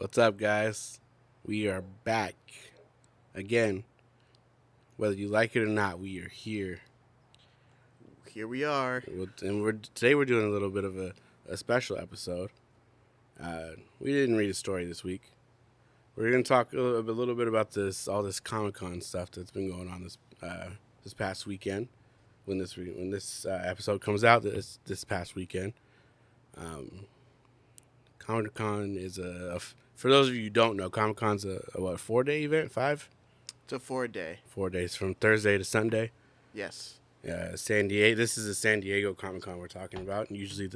What's up, guys? We are back again. Whether you like it or not, we are here. Here we are. Today we're doing a little bit of a special episode. We didn't read a story this week. We're going to talk a little bit about all this Comic-Con stuff that's been going on this past weekend. When this episode comes out, this past weekend. Comic-Con is for those of you who don't know, Comic-Con's a 4-day event? 5? It's a 4-day. 4 days from Thursday to Sunday. Yes. San Diego. This is a San Diego Comic-Con we're talking about. Usually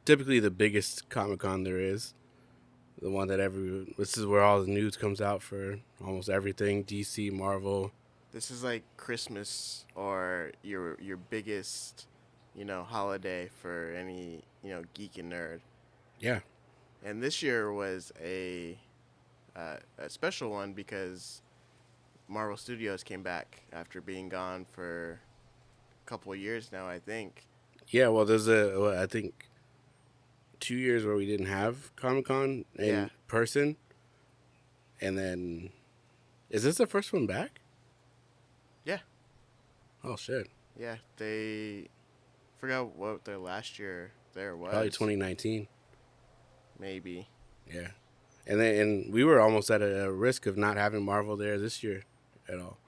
typically the biggest Comic-Con there is. The one this is where all the news comes out for almost everything. DC, Marvel. This is like Christmas or your biggest, holiday for any, geek and nerd. Yeah. And this year was a special one because Marvel Studios came back after being gone for a couple of years now, I think. Yeah, well, there's I think 2 years where we didn't have Comic-Con in person. And then, is this the first one back? Yeah. Oh, shit. Yeah, they forgot what their last year there was. Probably 2019. Maybe. Yeah. And we were almost at a risk of not having Marvel there this year at all.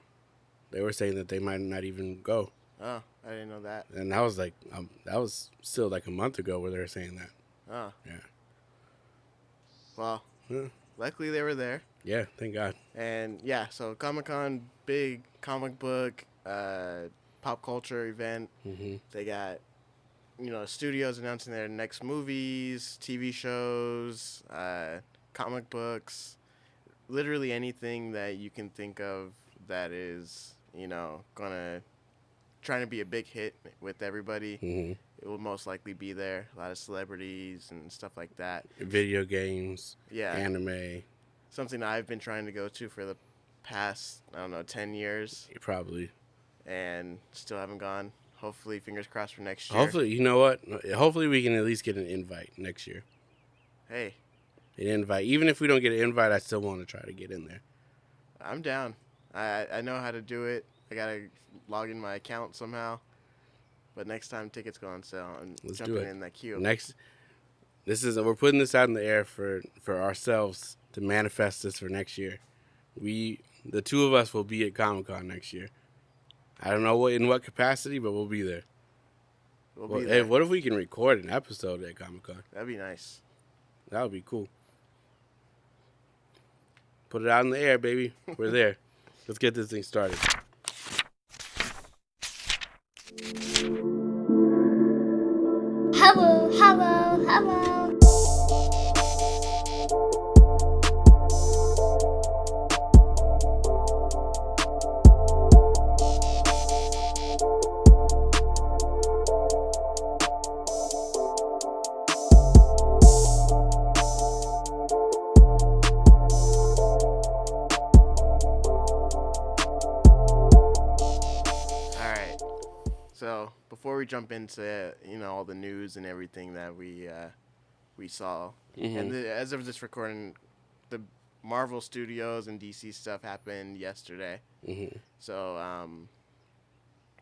They were saying that they might not even go. Oh, I didn't know that. And that was still like a month ago where they were saying that. Oh. Yeah. Well, luckily they were there. Yeah, thank God. And yeah, so Comic-Con, big comic book, pop culture event. Mm-hmm. They got, studios announcing their next movies, TV shows, comic books, literally anything that you can think of that is, trying to be a big hit with everybody. Mm-hmm. It will most likely be there. A lot of celebrities and stuff like that. Video games, yeah, anime. Something I've been trying to go to for the past, 10 years. Probably. And still haven't gone. Hopefully, fingers crossed for next year. Hopefully, you know what? Hopefully we can at least get an invite next year. Hey. An invite. Even if we don't get an invite, I still want to try to get in there. I'm down. I know how to do it. I got to log in my account somehow. But next time tickets go on sale, I'm jumping in that queue. We're putting this out in the air for ourselves to manifest this for next year. The two of us will be at Comic-Con next year. I don't know in what capacity, but we'll be there. We'll be there. Hey, what if we can record an episode at Comic-Con? That'd be nice. That would be cool. Put it out in the air, baby. We're there. Let's get this thing started. Hello. So before we jump into all the news and everything that we saw, and as of this recording, the Marvel Studios and DC stuff happened yesterday. Mm-hmm. So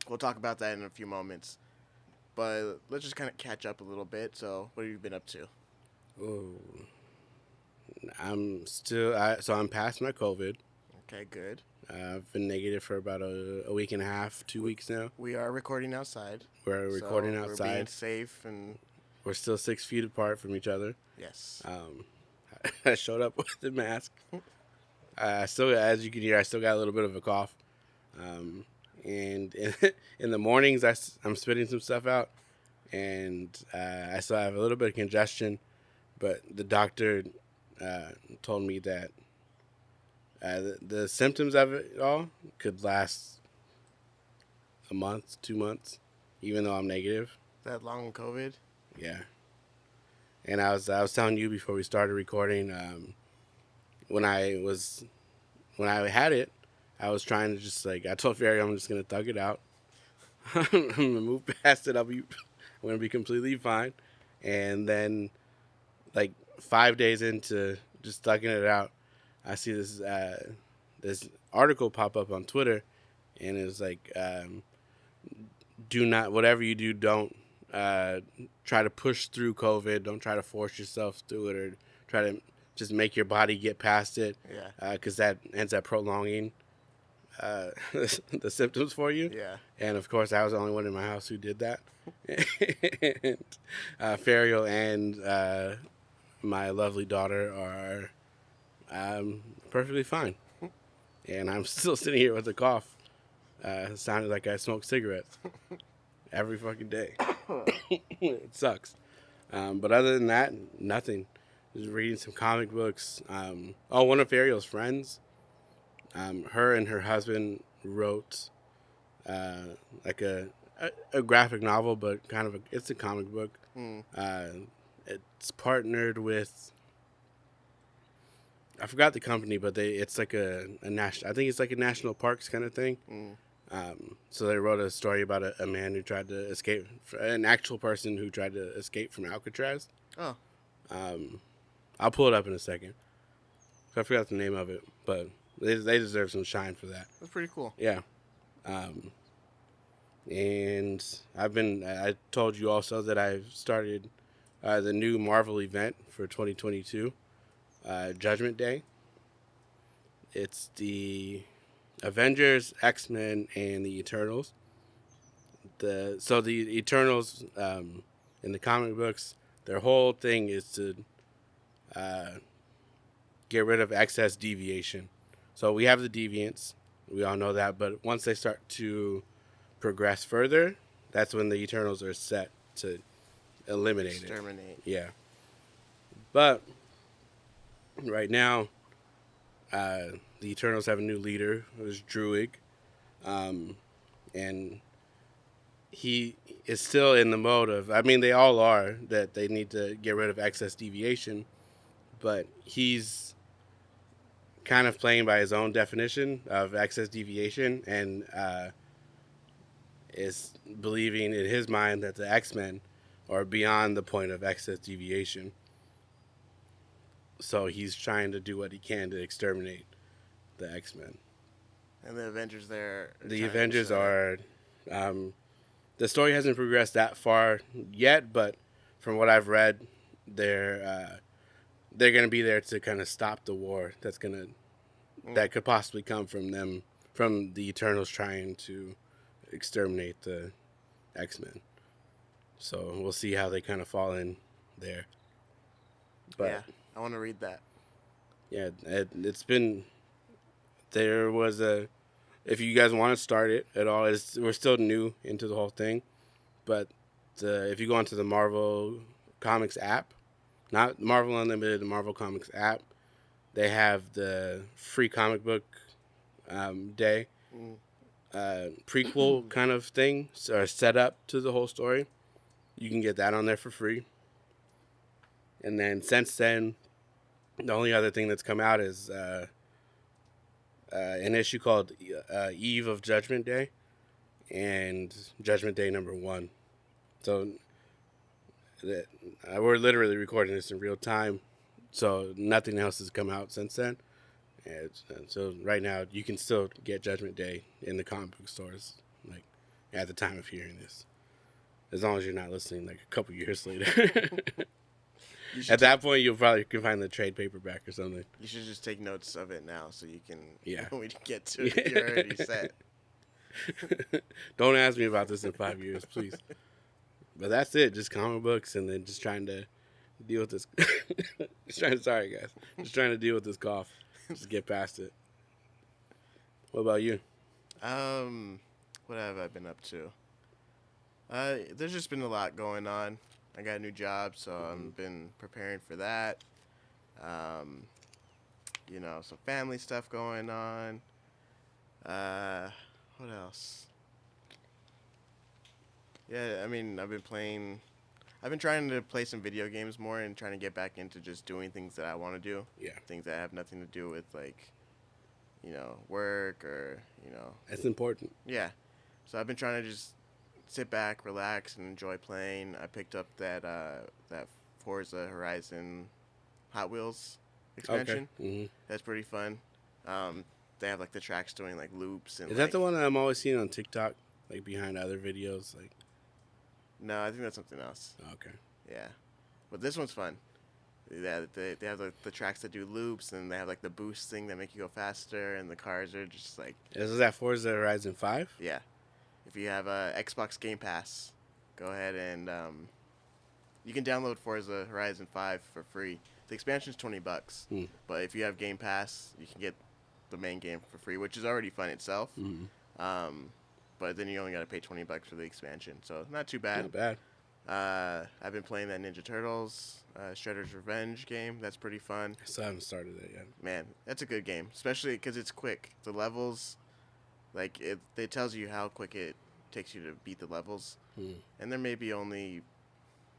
we'll talk about that in a few moments. But let's just kind of catch up a little bit. So what have you been up to? Oh, I'm past my COVID. Okay, good. I've been negative for about a week and a half, 2 weeks now. We are recording outside. We're recording outside. We're being safe, and we're still 6 feet apart from each other. Yes. I showed up with the mask. Still, as you can hear, I still got a little bit of a cough. And in the mornings, I'm spitting some stuff out, and I still have a little bit of congestion. But the doctor told me that the symptoms of it all could last a month, 2 months, even though I'm negative. That long COVID? Yeah. And I was telling you before we started recording, when I had it, I was trying to just I told Ferry I'm just gonna thug it out. I'm gonna move past it. I'm gonna be completely fine. And then 5 days into just thugging it out, I see this article pop up on Twitter, and it's like, do not, whatever you do, don't try to push through COVID. Don't try to force yourself through it, or try to just make your body get past it. Yeah. Because that ends up prolonging the symptoms for you. Yeah. And of course, I was the only one in my house who did that. And Fariel and my lovely daughter are perfectly fine. And I'm still sitting here with a cough. Sounded like I smoked cigarettes every fucking day. It sucks. But other than that, nothing. Just reading some comic books. One of Ariel's friends, her and her husband wrote like a graphic novel, but kind of it's a comic book. It's partnered with, I forgot the company, but it's like a national. I think it's like a national parks kind of thing. So they wrote a story about a man who tried to escape, an actual person who tried to escape from Alcatraz. Oh. I'll pull it up in a second. I forgot the name of it, but they deserve some shine for that. That's pretty cool. Yeah. And I told you also that I've started the new Marvel event for 2022, Judgment Day. It's the Avengers, X-Men, and the Eternals. The Eternals in the comic books, their whole thing is to get rid of excess deviation. So we have the deviants, we all know that, but once they start to progress further, that's when the Eternals are set to eliminate Exterminate. Yeah. But right now, the Eternals have a new leader, who's Druig, and he is still in the mode of, I mean, they all are, that they need to get rid of excess deviation, but he's kind of playing by his own definition of excess deviation, and is believing in his mind that the X-Men are beyond the point of excess deviation. So he's trying to do what he can to exterminate the X-Men. And the Avengers there. The Avengers are... the story hasn't progressed that far yet, but from what I've read, they're going to be there to kind of stop the war that could possibly come from them, from the Eternals trying to exterminate the X-Men. So we'll see how they kind of fall in there. But yeah, I want to read that. Yeah, it's been... There was a... If you guys want to start it at all, we're still new into the whole thing. But if you go onto the Marvel Comics app, not Marvel Unlimited, the Marvel Comics app, they have the free comic book day prequel kind of thing, or set up to the whole story. You can get that on there for free. And then since then, the only other thing that's come out is an issue called Eve of Judgment Day and Judgment Day #1. So we're literally recording this in real time, so nothing else has come out since then. And so right now you can still get Judgment Day in the comic book stores, like at the time of hearing this, as long as you're not listening like a couple years later. At that point, you'll probably can find the trade paperback or something. You should just take notes of it now, so you can. Yeah. When we get to it, you're already set. Don't ask me about this in 5 years, please. But that's it. Just comic books, and then just trying to deal with this. Sorry, guys. Just trying to deal with this cough. Just get past it. What about you? What have I been up to? There's just been a lot going on. I got a new job, so I've been preparing for that. Some family stuff going on. What else? Yeah, I mean, I've been trying to play some video games more and trying to get back into just doing things that I want to do. Yeah. Things that have nothing to do with, work or, That's important. Yeah. So I've been trying to just sit back, relax, and enjoy playing. I picked up that Forza Horizon Hot Wheels expansion. Okay. That's pretty fun. They have like the tracks doing like loops and. Is that the one that I'm always seeing on TikTok, like behind other videos? Like, No, I think that's something else. okay. Yeah, but this one's fun. Yeah, they have the tracks that do loops, and they have like the boost thing that make you go faster, and the cars are just like. Is that Forza Horizon 5? Yeah, if you have a Xbox Game Pass, go ahead and you can download Forza Horizon 5 for free. The expansion's $20, but if you have Game Pass, you can get the main game for free, which is already fun itself. But then you only got to pay $20 for the expansion, so not too bad. Not bad. I've been playing that Ninja Turtles Shredder's Revenge game. That's pretty fun. I still haven't started it yet. Man, that's a good game, especially because it's quick. The levels, like it tells you how quick it takes you to beat the levels, and there may be only,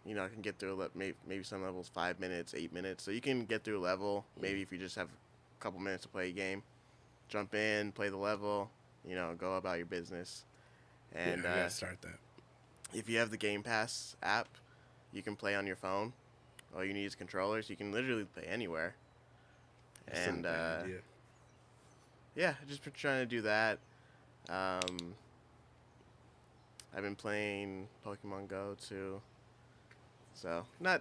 I can get through maybe some levels 5 minutes, 8 minutes. So you can get through a level. Maybe if you just have a couple minutes to play a game, jump in, play the level, go about your business. And I gotta start that. If you have the Game Pass app, you can play on your phone. All you need is controllers. You can literally play anywhere. That's And not a bad idea. yeah, just been trying to do that. I've been playing Pokemon Go too. So I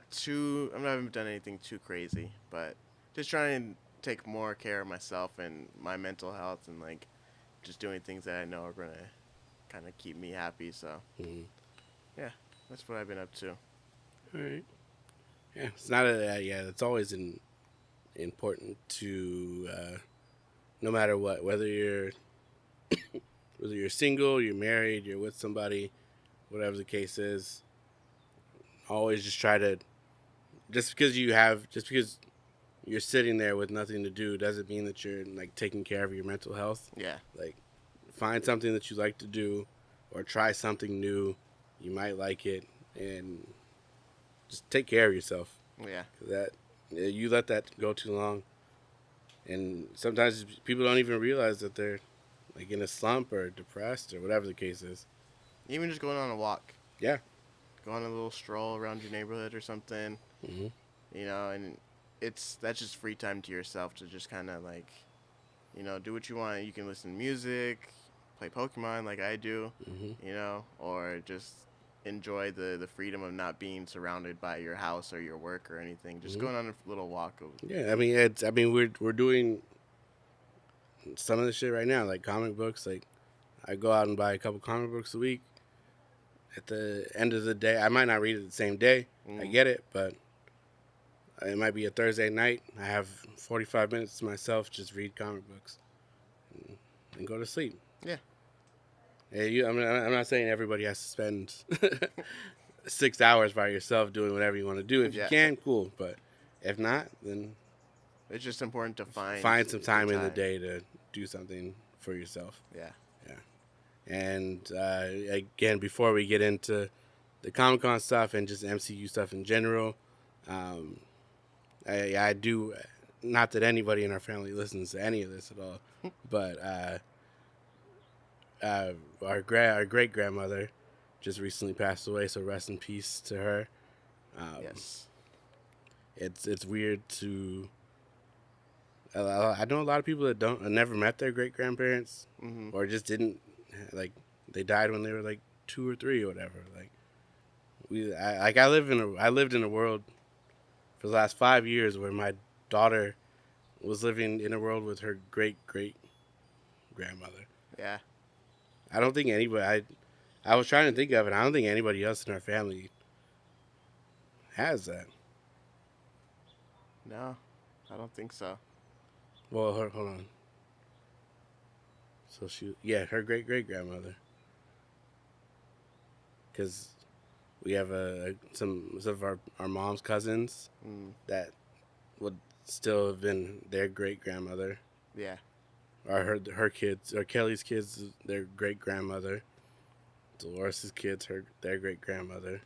haven't done anything too crazy, but just trying to take more care of myself and my mental health, and like just doing things that I know are gonna kind of keep me happy. So yeah, that's what I've been up to. All right. Yeah, it's not it's always important to, no matter what, whether you're single, you're married, you're with somebody, whatever the case is, always just try to, just because you're sitting there with nothing to do doesn't mean that you're like taking care of your mental health. Yeah. Like, find something that you like to do, or try something new. You might like it, and just take care of yourself. Yeah. 'Cause you let that go too long, and sometimes people don't even realize that they're like in a slump or depressed or whatever the case is. Even just going on a walk. Yeah. Go on a little stroll around your neighborhood or something. And that's just free time to yourself to just kind of like, do what you want. You can listen to music, play Pokemon like I do, or just enjoy the freedom of not being surrounded by your house or your work or anything. Just going on a little walk. Yeah, we're doing some of the shit right now, like comic books. Like, I go out and buy a couple comic books a week. At the end of the day, I might not read it the same day. I get it, but it might be a Thursday night. I have 45 minutes to myself, just read comic books and go to sleep. Yeah. I'm not saying everybody has to spend 6 hours by yourself doing whatever you want to do. If you can, cool. But if not, then it's just important to find some time in the day to do something for yourself. Yeah. And again, before we get into the Comic-Con stuff and just MCU stuff in general, I do, not that anybody in our family listens to any of this at all, but our great grandmother just recently passed away, so rest in peace to her. Yes. It's weird to. I know a lot of people that never met their great grandparents, or just didn't, like, they died when they were like 2 or 3 or whatever. Like, I lived in a world for the last 5 years where my daughter was living in a world with her great grandmother. Yeah. I don't think anybody. I was trying to think of it. I don't think anybody else in our family has that. No, I don't think so. Well, hold on. So her great grandmother. Because we have some of our mom's cousins that would still have been their great grandmother. Yeah. Or her kids, or Kelly's kids, their great grandmother. Dolores' kids, their great grandmother.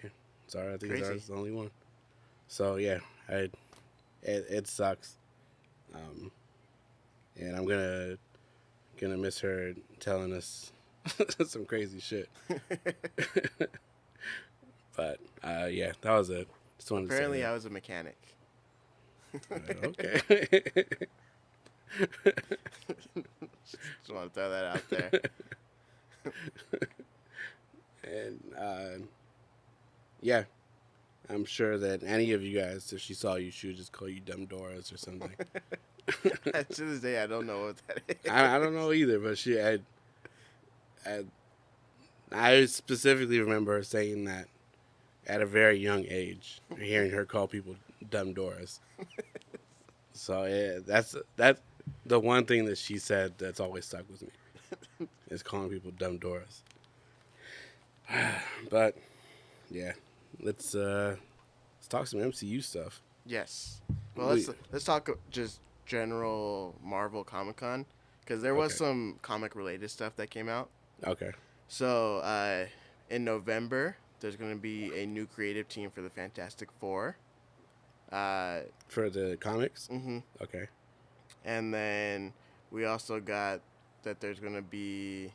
Yeah, sorry, I think ours is the only one. So yeah, it sucks. And I'm gonna miss her telling us some crazy shit. But yeah, that was Just wanted Apparently, to I was a mechanic. okay. Just want to throw that out there. And yeah, I'm sure that any of you guys, if she saw you, she would just call you Dumb Doras or something. To this day, I don't know what that is. I don't know either, but I specifically remember her saying that at a very young age, hearing her call people Dumb Doras. So yeah, that's the one thing that she said that's always stuck with me is calling people Dumb Doras. But yeah, let's talk some MCU stuff. Yes. Well, let's talk just general Marvel Comic Con, because there was Okay. some comic related stuff that came out. Okay. So in November, there's going to be a new creative team for the Fantastic Four. For the comics? Mm-hmm. Okay. And then we also got that there's going to be...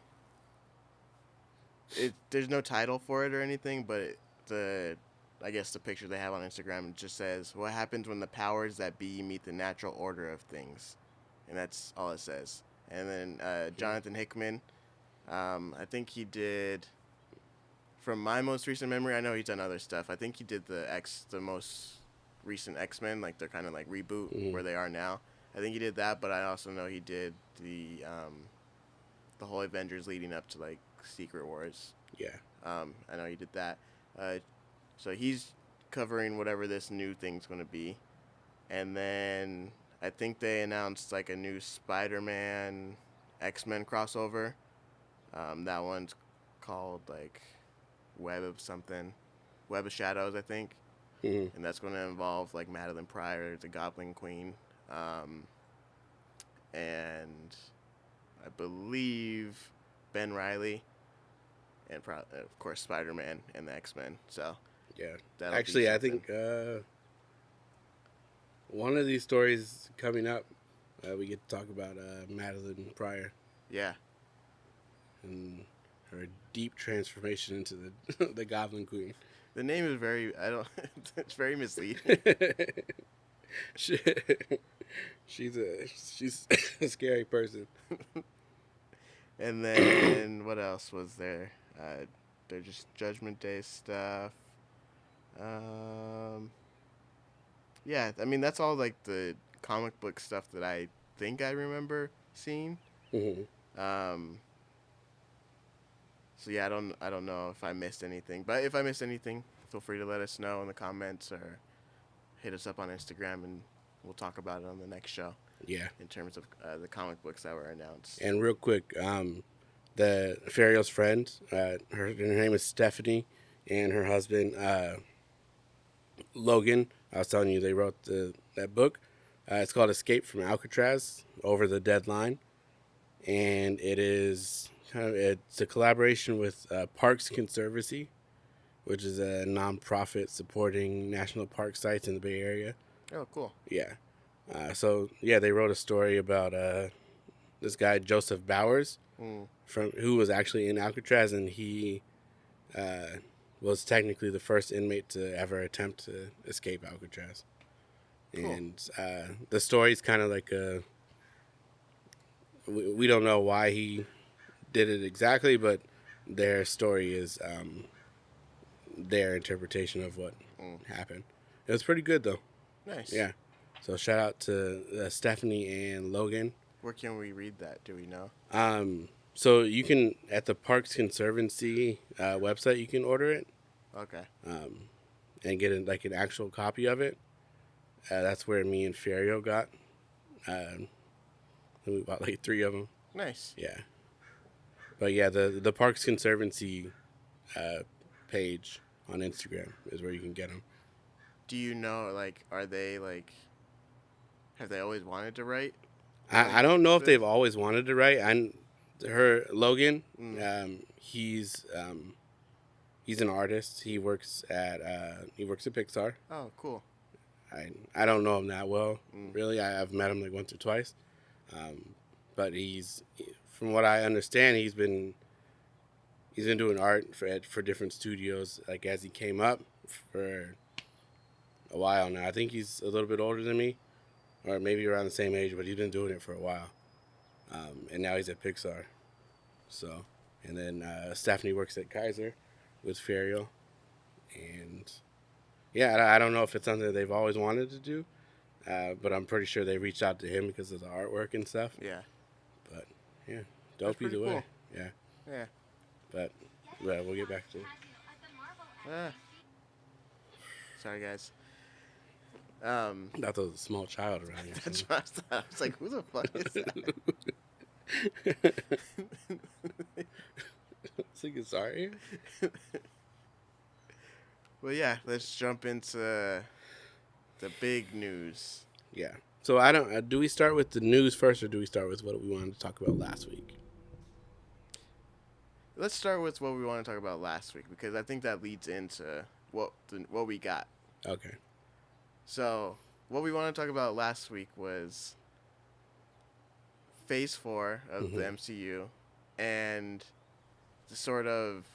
There's no title for it or anything, but I guess the picture they have on Instagram, it just says, "What happens when the powers that be meet the natural order of things?" And that's all it says. And then Jonathan Hickman, I think he did... From my most recent memory, I know he's done other stuff. I think he did the most recent X-Men, like they're kind of like reboot where they are now. I think he did that, but I also know he did the whole Avengers leading up to like Secret Wars. Yeah. I know he did that. So he's covering whatever this new thing's going to be. And then I think they announced like a new Spider-Man X-Men crossover. That one's called like Web of Shadows, I think. Mm-hmm. And that's going to involve like Madeline Pryor, the Goblin Queen, and I believe Ben Reilly, and of course Spider-Man and the X-Men. So Yeah. that'll Actually, be I think one of these stories coming up, we get to talk about Madeline Pryor yeah. and her deep transformation into the the Goblin Queen. The name is it's very misleading. She's a scary person. And then what else was there? They're just Judgment Day stuff. Yeah, I mean that's all like the comic book stuff that I think I remember seeing. Mm-hmm. So yeah, I don't know if I missed anything, but if I missed anything, feel free to let us know in the comments or hit us up on Instagram, and we'll talk about it on the next show. Yeah. In terms of the comic books that were announced. And real quick, the Ferrio's friend, her name is Stephanie, and her husband Logan. I was telling you they wrote that book. It's called Escape from Alcatraz: Over the Deadline, and it's a collaboration with Parks Conservancy, which is a nonprofit supporting national park sites in the Bay Area. Oh, cool. Yeah. So they wrote a story about this guy Joseph Bowers, who was actually in Alcatraz, and he was technically the first inmate to ever attempt to escape Alcatraz. Cool. And the story's kind of like we don't know why he did it exactly, but their story is their interpretation of what happened. It was pretty good though. Nice. Yeah. So shout out to Stephanie and Logan. Where can we read that? Do we know? So you can, at the Parks Conservancy website, you can order it. Okay. And get an actual copy of it. That's where me and Ferio got. We bought like 3 of them. Nice. Yeah. But yeah, the Parks Conservancy page on Instagram is where you can get them. Do you know, like, are they, like, have they always wanted to write? I don't know if they've always wanted to write. Logan, he's an artist. He works at Pixar. Oh, cool. I don't know him that well, really. I've met him like once or twice. But from what I understand, he's been doing art for different studios, like as he came up. a while now. I think he's a little bit older than me, or maybe around the same age, but he's been doing it for a while. And now he's at Pixar. So, and then Stephanie works at Kaiser with Ferial. And yeah, I don't know if it's something that they've always wanted to do, but I'm pretty sure they reached out to him because of the artwork and stuff. Yeah. But yeah, dope either way. Cool. Yeah. Yeah. But we'll get back to it. Ah. Sorry, guys. I thought there was a small child around here. That's what I thought. I was like, who the fuck is that? I was thinking, sorry. Well, yeah, let's jump into the big news. Yeah. So I don't. Do we start with the news first, or do we start with what we wanted to talk about last week? Let's start with what we want to talk about last week because I think that leads into what we got. Okay. So what we want to talk about last week was Phase 4 of the MCU and the sort of,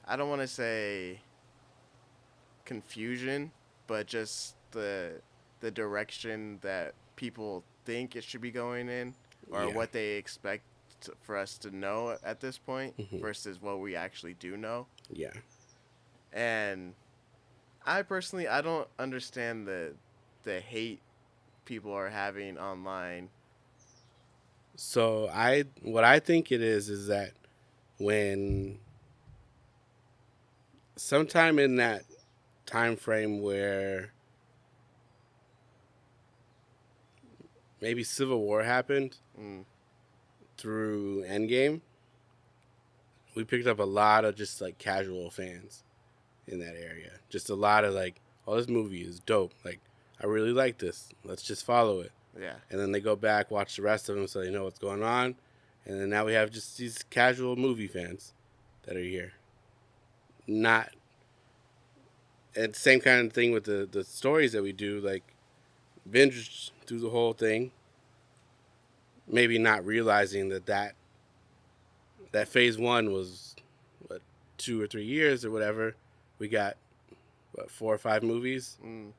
I don't want to say confusion, but just the direction that people think it should be going in, or what they expect for us to know at this point versus what we actually do know. Yeah. And I personally, I don't understand the hate people are having online. So what I think it is that when sometime in that time frame where maybe Civil War happened through Endgame, we picked up a lot of just like casual fans in that area. Just a lot of like, oh, this movie is dope. Like, I really like this. Let's just follow it. Yeah. And then they go back, watch the rest of them so they know what's going on. And then now we have just these casual movie fans that are here. Not... And same kind of thing with the stories that we do, like binge through the whole thing. Maybe not realizing that phase 1 was, 2 or 3 years or whatever. We got, 4 or 5 movies. And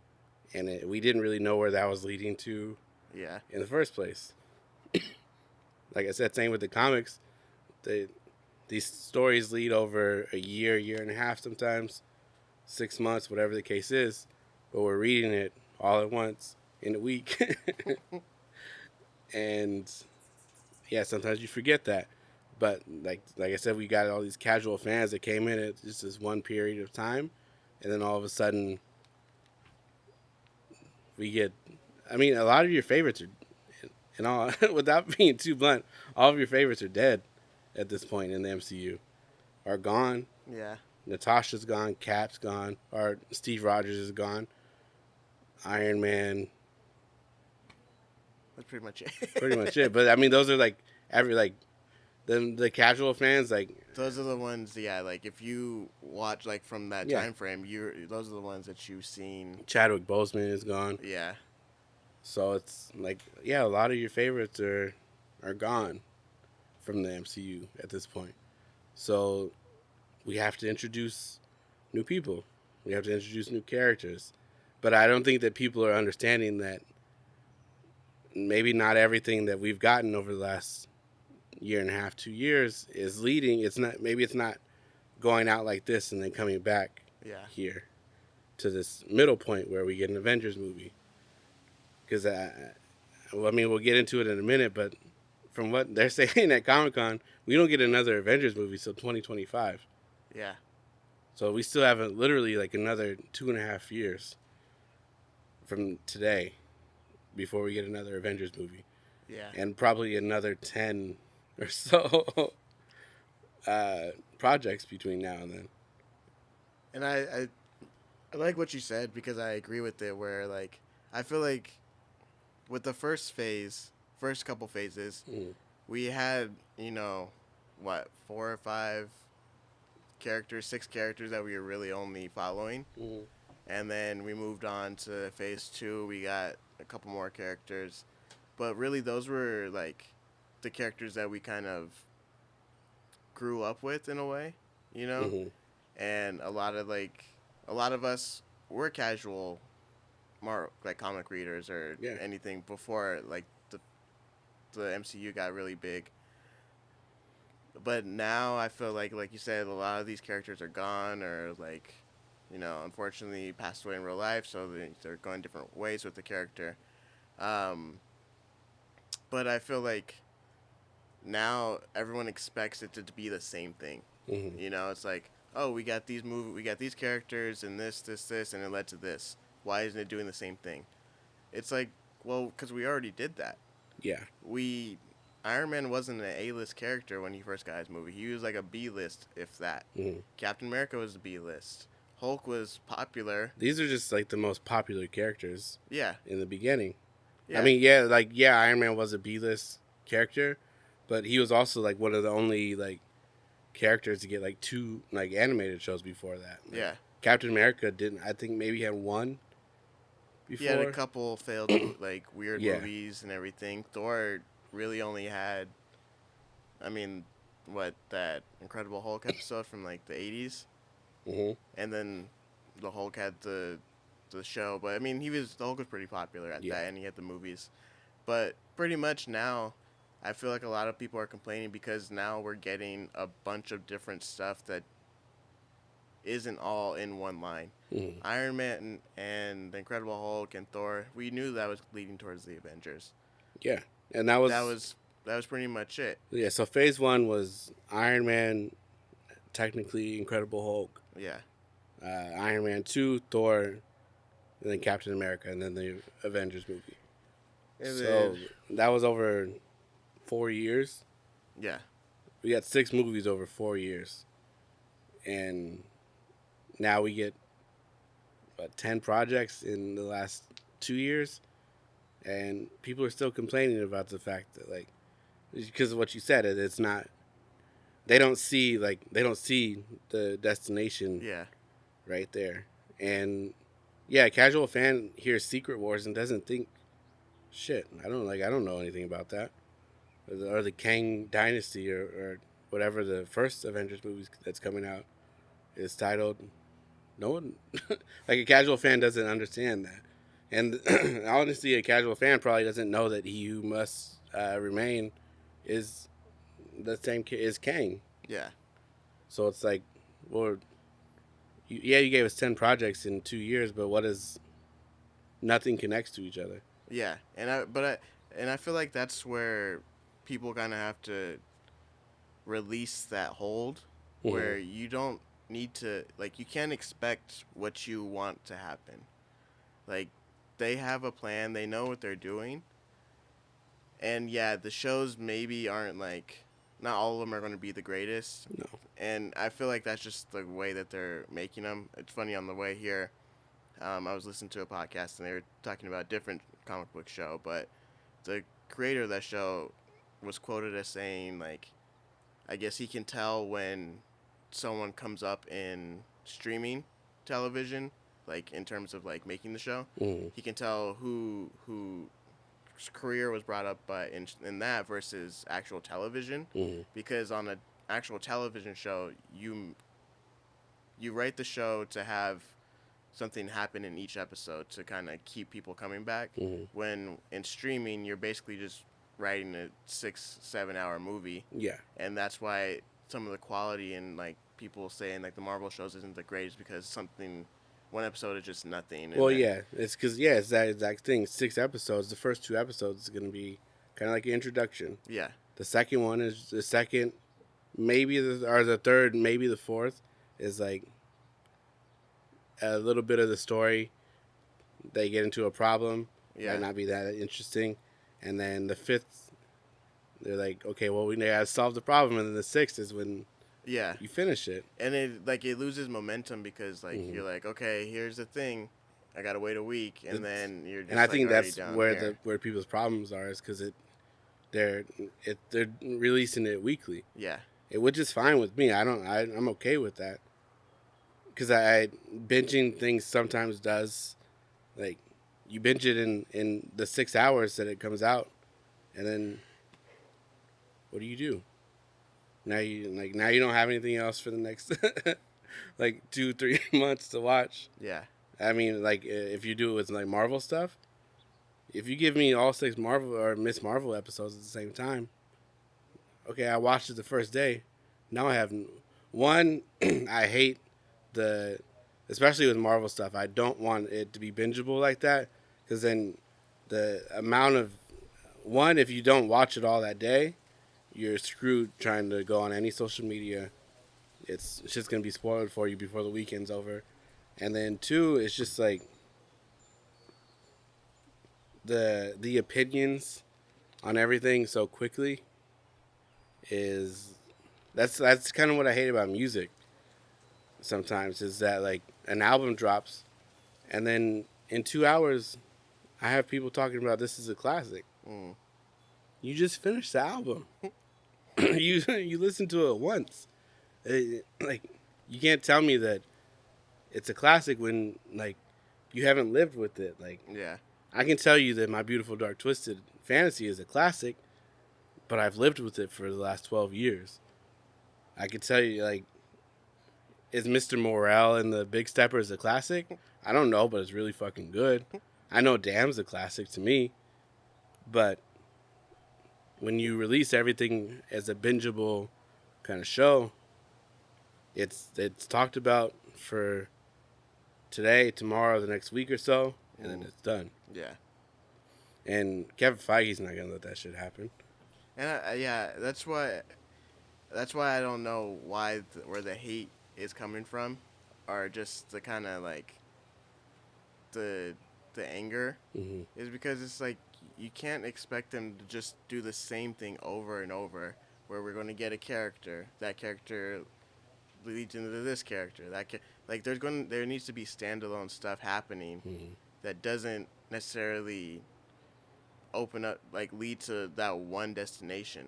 we didn't really know where that was leading to in the first place. Like I said, same with the comics. These stories lead over a year and a half sometimes, 6 months, whatever the case is. But we're reading it all at once in a week. And yeah, sometimes you forget that. But like I said, we got all these casual fans that came in at just this one period of time. And then all of a sudden, we get, I mean, a lot of your favorites are, and all, without being too blunt, all of your favorites are dead at this point in the MCU. Are gone. Yeah. Natasha's gone. Cap's gone. Or Steve Rogers is gone. Iron Man. That's pretty much it. Pretty much it. But I mean, those are like the casual fans, like those are the ones. Yeah, like if you watch like from that time frame, those are the ones that you've seen. Chadwick Boseman is gone. Yeah. So it's like, yeah, a lot of your favorites are gone from the MCU at this point. So we have to introduce new people. We have to introduce new characters. But I don't think that people are understanding that maybe not everything that we've gotten over the last year and a half, 2 years is leading. It's not going out like this and then coming back here to this middle point where we get an Avengers movie. Because, we'll get into it in a minute, but from what they're saying at Comic-Con, we don't get another Avengers movie till 2025. Yeah. So we still have literally like another 2.5 years from today before we get another Avengers movie. Yeah. And probably another 10 or so projects between now and then. And I like what you said because I agree with it where, like, I feel like with the first couple phases, we had, 4 or 5 characters, 6 characters that we were really only following. And then we moved on to phase 2. We got a couple more characters. But really, those were, like, the characters that we kind of grew up with in a way, And a lot of us we're casual, more like comic readers or anything before like the MCU got really big. But now I feel like you said, a lot of these characters are gone or like, unfortunately passed away in real life, so they're going different ways with the character. But I feel like now everyone expects it to be the same thing. It's like, oh, we got these characters and this, and it led to this. Why isn't it doing the same thing? It's like, well, because we already did that. Yeah. Iron Man wasn't an A-list character when he first got his movie. He was like a B-list, if that. Captain America was a B-list. Hulk was popular. These are just like the most popular characters. Yeah. In the beginning. Yeah. I mean, Iron Man was a B-list character, but he was also like one of the only like characters to get like 2 like animated shows before that. Like, Captain America didn't. I think maybe he had 1 before. He had a couple failed like weird movies and everything. Thor really only had, I mean, that Incredible Hulk episode from like the 80s, and then the Hulk had the show. But I mean, the Hulk was pretty popular at that, and he had the movies. But pretty much now, I feel like a lot of people are complaining because now we're getting a bunch of different stuff that isn't all in one line. Iron Man and the Incredible Hulk and Thor, we knew that was leading towards the Avengers. Yeah. And that was pretty much it. Yeah, so phase 1 was Iron Man, technically Incredible Hulk. Yeah. Iron Man 2, Thor, and then Captain America, and then the Avengers movie. So that was over 4 years. Yeah. We got 6 movies over 4 years. And now we get 10 projects in the last 2 years. And people are still complaining about the fact that, like, because of what you said, it's not. They don't see the destination. Yeah. Right there, and a casual fan hears Secret Wars and doesn't think, shit. I don't know anything about that, or the Kang Dynasty or whatever the first Avengers movie that's coming out is titled. No one, like a casual fan doesn't understand that. And honestly, a casual fan probably doesn't know that He Who Must Remain is the same is Kang. Yeah. So it's like, well, you gave us 10 projects in 2 years, but what is? Nothing connects to each other. Yeah, and I feel like that's where people kind of have to release that hold, where you don't need to, like, you can't expect what you want to happen. Like, they have a plan, they know what they're doing, and the shows maybe aren't like, not all of them are going to be the greatest. No. And I feel like that's just the way that they're making them. It's funny, on the way here, I was listening to a podcast and they were talking about a different comic book show, but the creator of that show was quoted as saying, like, I guess he can tell when someone comes up in streaming television, like in terms of like making the show. He can tell whose career was brought up in that versus actual television, because on an actual television show, you write the show to have something happen in each episode to kind of keep people coming back. When in streaming, you're basically just writing a 6-7 hour movie. Yeah. And that's why some of the quality and like people saying like the Marvel shows isn't the greatest, because one episode is just nothing. Well, it's because it's that exact thing. 6 episodes. The first 2 episodes is going to be kind of like an introduction. Yeah. The second one is the second, or the third, maybe the fourth is like a little bit of the story. They get into a problem. Yeah. Might not be that interesting. And then the 5th, they're like, okay, well, we gotta solve the problem. And then the 6th is when you finish it. And it loses momentum because like you're like, okay, here's the thing, I gotta wait a week, and then you're just, and I think already that's down where there. where people's problems are, is because they're releasing it weekly. Yeah. Which is fine with me. I'm okay with that. Because binging things sometimes does, like, you binge it in the 6 hours that it comes out, and then what do? Now you don't have anything else for the next like 2-3 months to watch. Yeah. I mean, like if you do it with like Marvel stuff, if you give me all 6 Marvel or Miss Marvel episodes at the same time, okay, I watched it the first day. Now I have one. I hate the, especially with Marvel stuff. I don't want it to be bingeable like that because then the amount of one, if you don't watch it all that day, you're screwed trying to go on any social media. It's just gonna be spoiled for you before the weekend's over. And then 2, it's just like the opinions on everything so quickly is that's kind of what I hate about music sometimes is that like an album drops and then in 2 hours I have people talking about this is a classic. You just finished the album. you listen to it once. Like you can't tell me that it's a classic when like you haven't lived with it. Like Yeah. I can tell you that My Beautiful Dark Twisted Fantasy is a classic, but I've lived with it for the last 12 years. I can tell you, like, is Mr. Morale and the Big Steppers a classic? I don't know, but it's really fucking good. I know Damn's a classic to me, but when you release everything as a bingeable kind of show, it's talked about for today, tomorrow, the next week or so, and then it's done. Yeah. And Kevin Feige's not gonna let that shit happen. And yeah, that's why I don't know where the hate is coming from, or just the kind of like the anger is because it's like you can't expect them to just do the same thing over and over. Where we're going to get a character, that character leads into this character. There needs to be standalone stuff happening that doesn't necessarily open up lead to that one destination.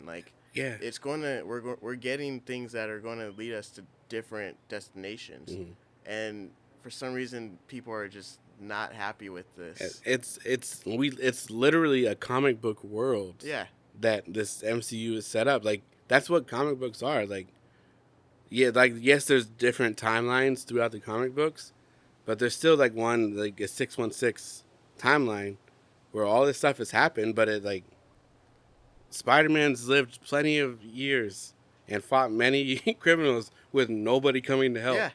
Yeah. It's we're getting things that are going to lead us to different destinations, and for some reason people are just not happy with this. It's literally a comic book world. Yeah. That this MCU is set up. Like that's what comic books are. Like yeah, like yes, there's different timelines throughout the comic books, but there's still like a 616 timeline where all this stuff has happened, but it like Spider-Man's lived plenty of years and fought many criminals with nobody coming to help. Yeah.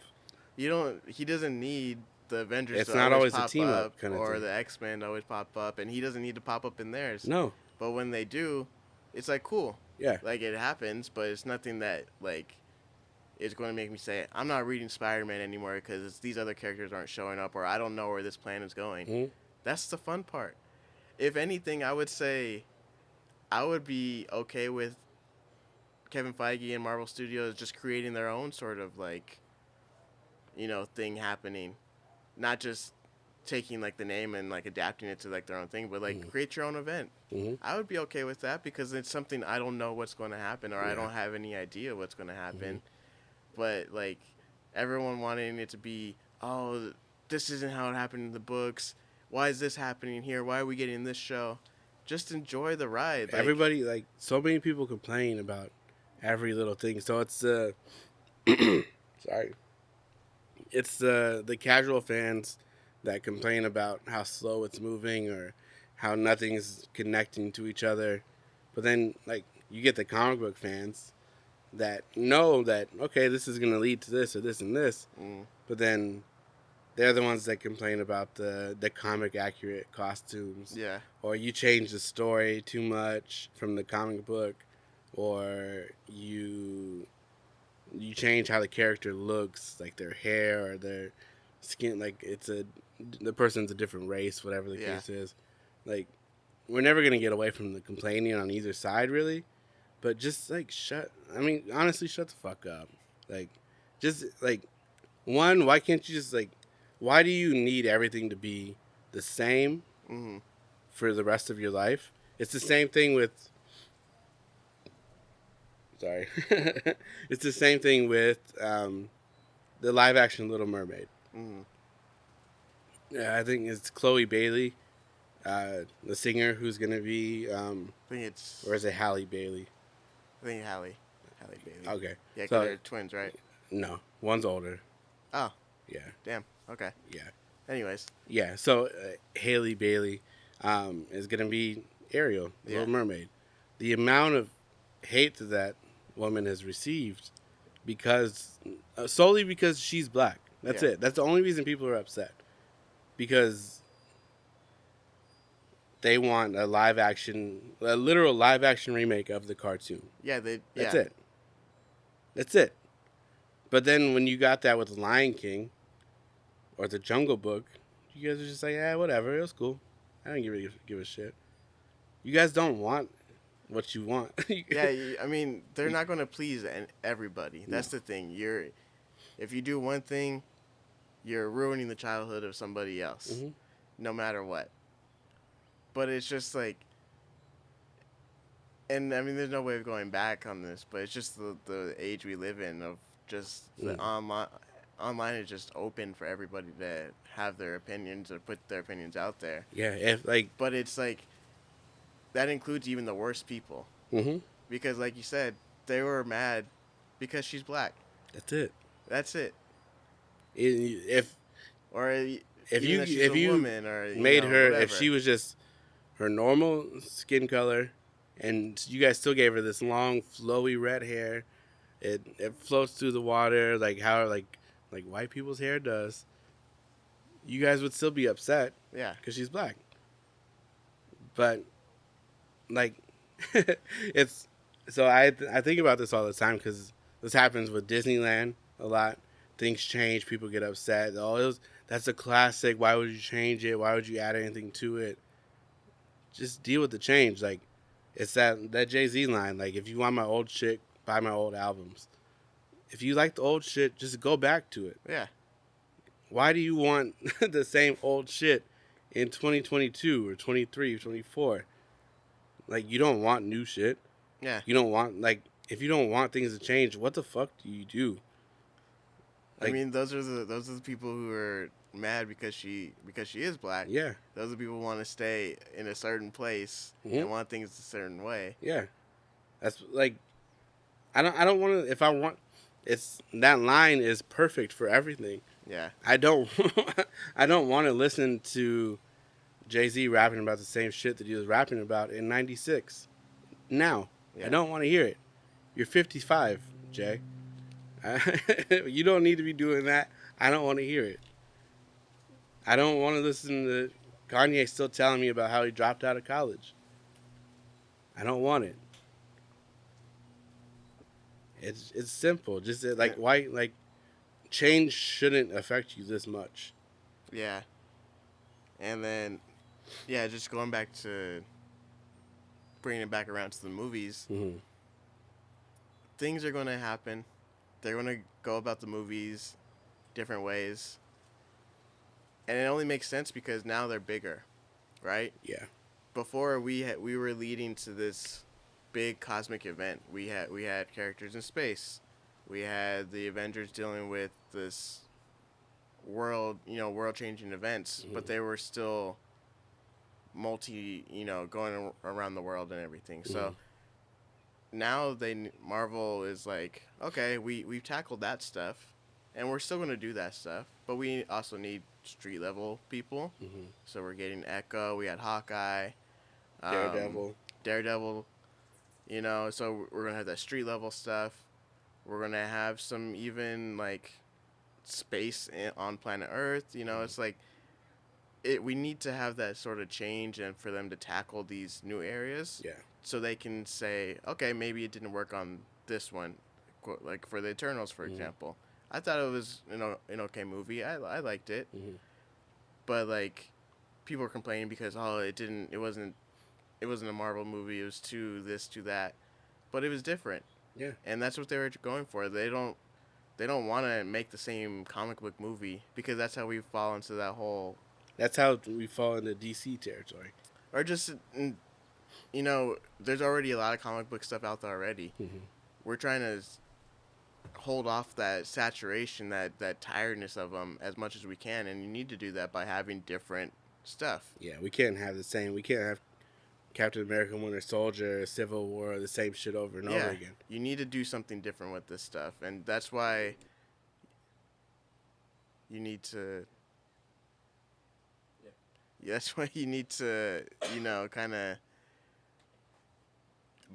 He doesn't need the Avengers it's to not always pop a team up kind of or thing. the X-Men to always pop up, and he doesn't need to pop up in theirs. No. But when they do, it's like cool. Yeah. Like it happens, but it's nothing that like is going to make me say I'm not reading Spider-Man anymore because these other characters aren't showing up, or I don't know where this plan is going. That's the fun part. If anything, I would say I would be okay with Kevin Feige and Marvel Studios just creating their own sort of thing happening, not just taking the name and adapting it to their own thing, but create your own event. I would be okay with that because it's something I don't know what's going to happen, or I don't have any idea what's going to happen. But everyone wanting it to be, oh, this isn't how it happened in the books. Why is this happening here? Why are we getting this show? Just enjoy the ride. Everybody, so many people complain about every little thing. So it's sorry, it's the casual fans that complain about how slow it's moving or how nothing is connecting to each other. But then, you get the comic book fans that know that, okay, this is going to lead to this or this and this. But then they're the ones that complain about the comic accurate costumes. Yeah. Or you change the story too much from the comic book. Or you change how the character looks, like their hair or their skin, the person's a different race, whatever the case is. We're never going to get away from the complaining on either side, really. But just, honestly, shut the fuck up. One, why can't you just, why do you need everything to be the same for the rest of your life? It's the same thing with... Sorry. It's the same thing with the live-action Little Mermaid. Yeah, I think it's Chloe Bailey, the singer, who's going to be... I think it's... Or is it Halle Bailey? I think Halle Bailey. Okay. Yeah, because they're twins, right? No, one's older. Oh. Yeah. Damn. Okay. Yeah. Anyways, Yeah, so Haley Bailey is gonna be Ariel, the yeah, Little Mermaid. The amount of hate that that woman has received because solely because she's black. That's yeah, it. That's the only reason people are upset because they want a literal live action remake of the cartoon. yeah. That's Yeah, it. That's it. But then when you got that with Lion King or the Jungle Book, you guys are just like, yeah, whatever. It was cool. I don't give a shit. You guys don't want what you want. yeah. I mean, they're You- not going to please everybody. no. That's the thing. If you do one thing, you're ruining the childhood of somebody else, Hmm. no matter what. But it's just like, and I mean, there's no way of going back on this, but it's just the age we live in of just the Mm. online. Online is just open for everybody to have their opinions or put their opinions out there. Yeah, if like, But it's like that includes even the worst people hmm, because, like you said, they were mad because she's black. that's it. That's it. If Or if even you that she's if a you woman or made her, if whatever. she was just her normal skin color, and you guys still gave her this long flowy red hair, it floats through the water like how like white people's hair does. You guys would still be upset Yeah. because she's black, but like it's so I think about this all the time because this happens with Disneyland a lot. Things change, people get upset. Oh, that's a classic. Why would you change it? Why would you add anything to it? Just deal with the change. Like it's that Jay-Z line. Like if you want my old shit, buy my old albums. If you like the old shit, just go back to it. Yeah. Why do you want the same old shit in 2022 or 23 or 24? Like you don't want new shit. Yeah. You don't want like if you don't want things to change, what the fuck do you do? I Like mean, those are the people who are mad because she is black. yeah, Those are the people who want to stay in a certain place Mhm. and want things a certain way. yeah. That's like I don't want to if I want it's that line is perfect for everything. Yeah. I don't I don't want to listen to Jay-Z rapping about the same shit that he was rapping about in 96. Now, I Yeah. don't want to hear it. You're 55, Jay. You don't need to be doing that. I don't want to hear it. I don't want to listen to Kanye still telling me about how he dropped out of college. I don't want it. It's simple. Just like Yeah. why like change shouldn't affect you this much. Yeah. And then, yeah, just going back to bringing it back around to the movies, Mm-hmm. things are going to happen. They're going to go about the movies different ways. And it only makes sense because now they're bigger, right? Yeah. Before we were leading to this big cosmic event. We had characters in space. We had the Avengers dealing with this world changing events, but they were still going around the world and everything. So now Marvel is like, okay, we've tackled that stuff, and we're still going to do that stuff, but we also need street level people. Mm-hmm. So we're getting Echo. We had Hawkeye, Daredevil. So we're gonna have that street level stuff. We're gonna have some even like space on planet Earth. It's like we need to have that sort of change and for them to tackle these new areas. Yeah. So they can say, okay, maybe it didn't work on this one, like for the Eternals, for example. I thought it was an okay movie. I liked it, but like people were complaining because it wasn't a Marvel movie. It was too this, too that, but it was different. Yeah. And that's what they were going for. They don't want to make the same comic book movie because that's how we fall into that whole. That's how we fall into DC territory. Or just, there's already a lot of comic book stuff out there already. Mm-hmm. We're trying to hold off that saturation, that tiredness of them as much as we can, and you need to do that by having different stuff. Yeah, we can't have the same. We can't have Captain America, Winter Soldier, Civil War, the same shit over and over again. You need to do something different with this stuff, and that's why you need to That's why you need to, kind of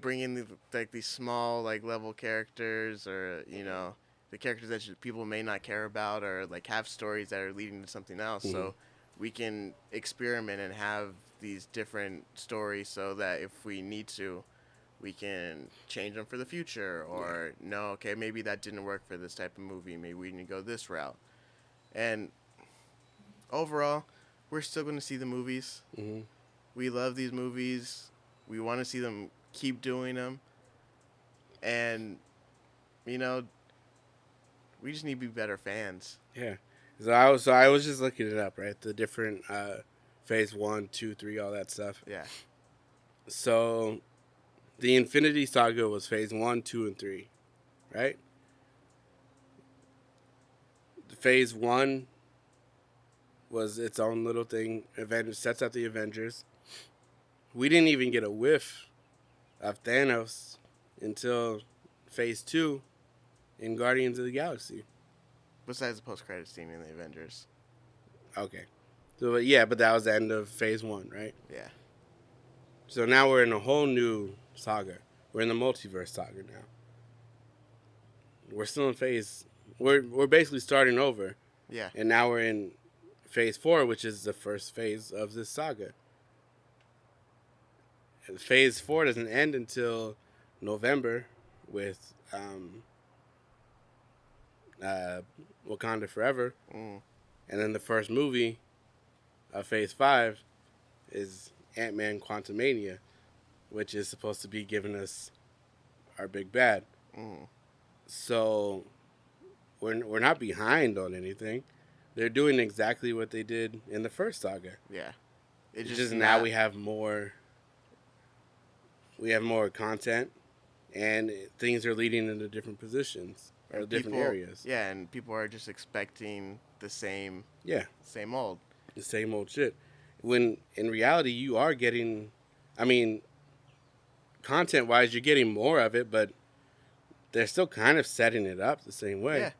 bring in these small level characters, or the characters that people may not care about, or have stories that are leading to something else. Mm-hmm. So we can experiment and have these different stories, so that if we need to, we can change them for the future. Or no, okay, maybe that didn't work for this type of movie. Maybe we need to go this route. And overall, we're still going to see the movies. Mm-hmm. We love these movies. We want to see them keep doing them. And, you know, we just need to be better fans. Yeah. So I was just looking it up, right? The different phase 1, 2, 3, all that stuff. Yeah. So the Infinity Saga was phase 1, 2, and 3, right? Phase 1 was its own little thing. Avengers sets up the Avengers. We didn't even get a whiff of Thanos until phase 2 in Guardians of the Galaxy. Besides the post-credit scene in the Avengers. Okay. So, yeah, but that was the end of phase 1, right? Yeah. So now we're in a whole new saga. We're in the multiverse saga now. We're still in phase... We're basically starting over. Yeah. And now we're in phase 4, which is the first phase of this saga. And phase 4 doesn't end until November with Wakanda Forever. Mm. And then the first movie of phase 5 is Ant-Man Quantumania, which is supposed to be giving us our big bad. Mm. So we're not behind on anything. They're doing exactly what they did in the first saga. Yeah. It's just now we have more content, and things are leading into different positions or different areas. Yeah, and people are just expecting the same old. The same old shit. When in reality you are getting, I mean, content-wise you're getting more of it, but they're still kind of setting it up the same way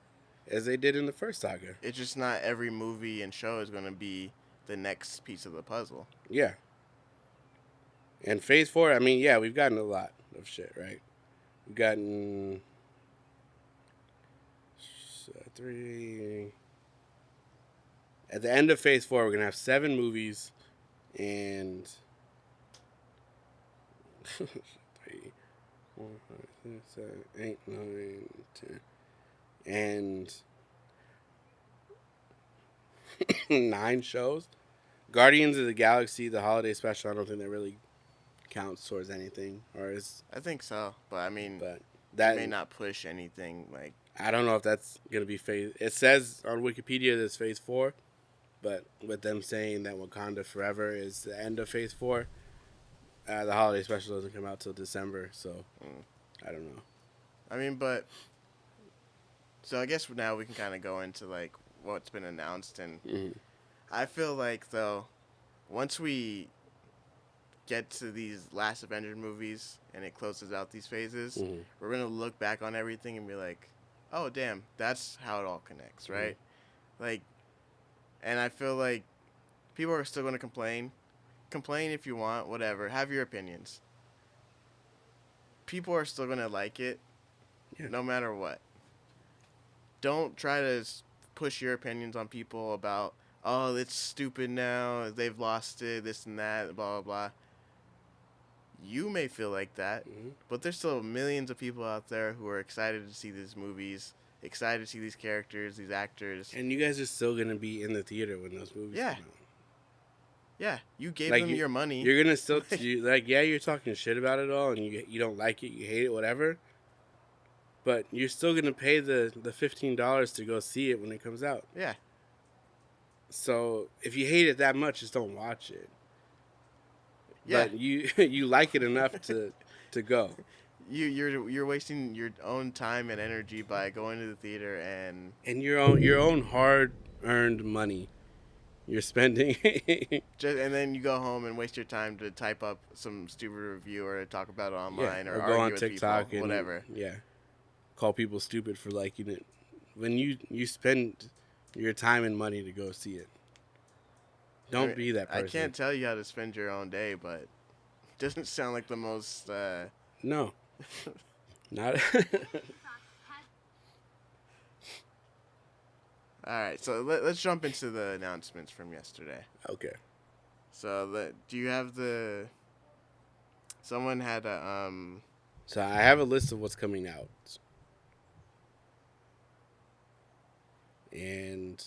as they did in the first saga. It's just not every movie and show is going to be the next piece of the puzzle. Yeah. And phase 4, I mean, yeah, we've gotten a lot of shit, right? We've gotten 3. At the end of phase 4, we're going to have 7 movies and 3, 4, 5, 6, 7, 8, 9, 10. And 9 shows. Guardians of the Galaxy, the holiday special, I don't think that really counts towards anything. I think so, but I mean, that may not push anything. I don't know if that's going to be phase... It says on Wikipedia that it's phase 4, but with them saying that Wakanda Forever is the end of phase 4, the holiday special doesn't come out till December, so I don't know. I mean, but... So I guess now we can kind of go into, what's been announced, and I feel like, though, once we get to these last Avengers movies and it closes out these phases, we're going to look back on everything and be like, oh, damn, that's how it all connects, right? And I feel like people are still going to complain. Complain if you want, whatever. Have your opinions. People are still going to like it, no matter what. Don't try to push your opinions on people about, oh, it's stupid now, they've lost it, this and that, blah, blah, blah. You may feel like that, but there's still millions of people out there who are excited to see these movies, excited to see these characters, these actors. And you guys are still going to be in the theater when those movies come out. Yeah, you gave them your money. You're going to still, you're talking shit about it all, and you don't like it, you hate it, whatever. But you're still going to pay the $15 to go see it when it comes out. Yeah. So if you hate it that much, just don't watch it. Yeah. But you like it enough to go. You're wasting your own time and energy by going to the theater and your own hard-earned money. You're spending. And then you go home and waste your time to type up some stupid review or talk about it online or go argue on with TikTok people, whatever. Yeah. Call people stupid for liking it. When you spend your time and money to go see it. Don't be that person. I can't tell you how to spend your own day, but it doesn't sound like the most. No. Not. All right, so let's jump into the announcements from yesterday. Okay. So, do you have the? Someone had a So I have a list of what's coming out, and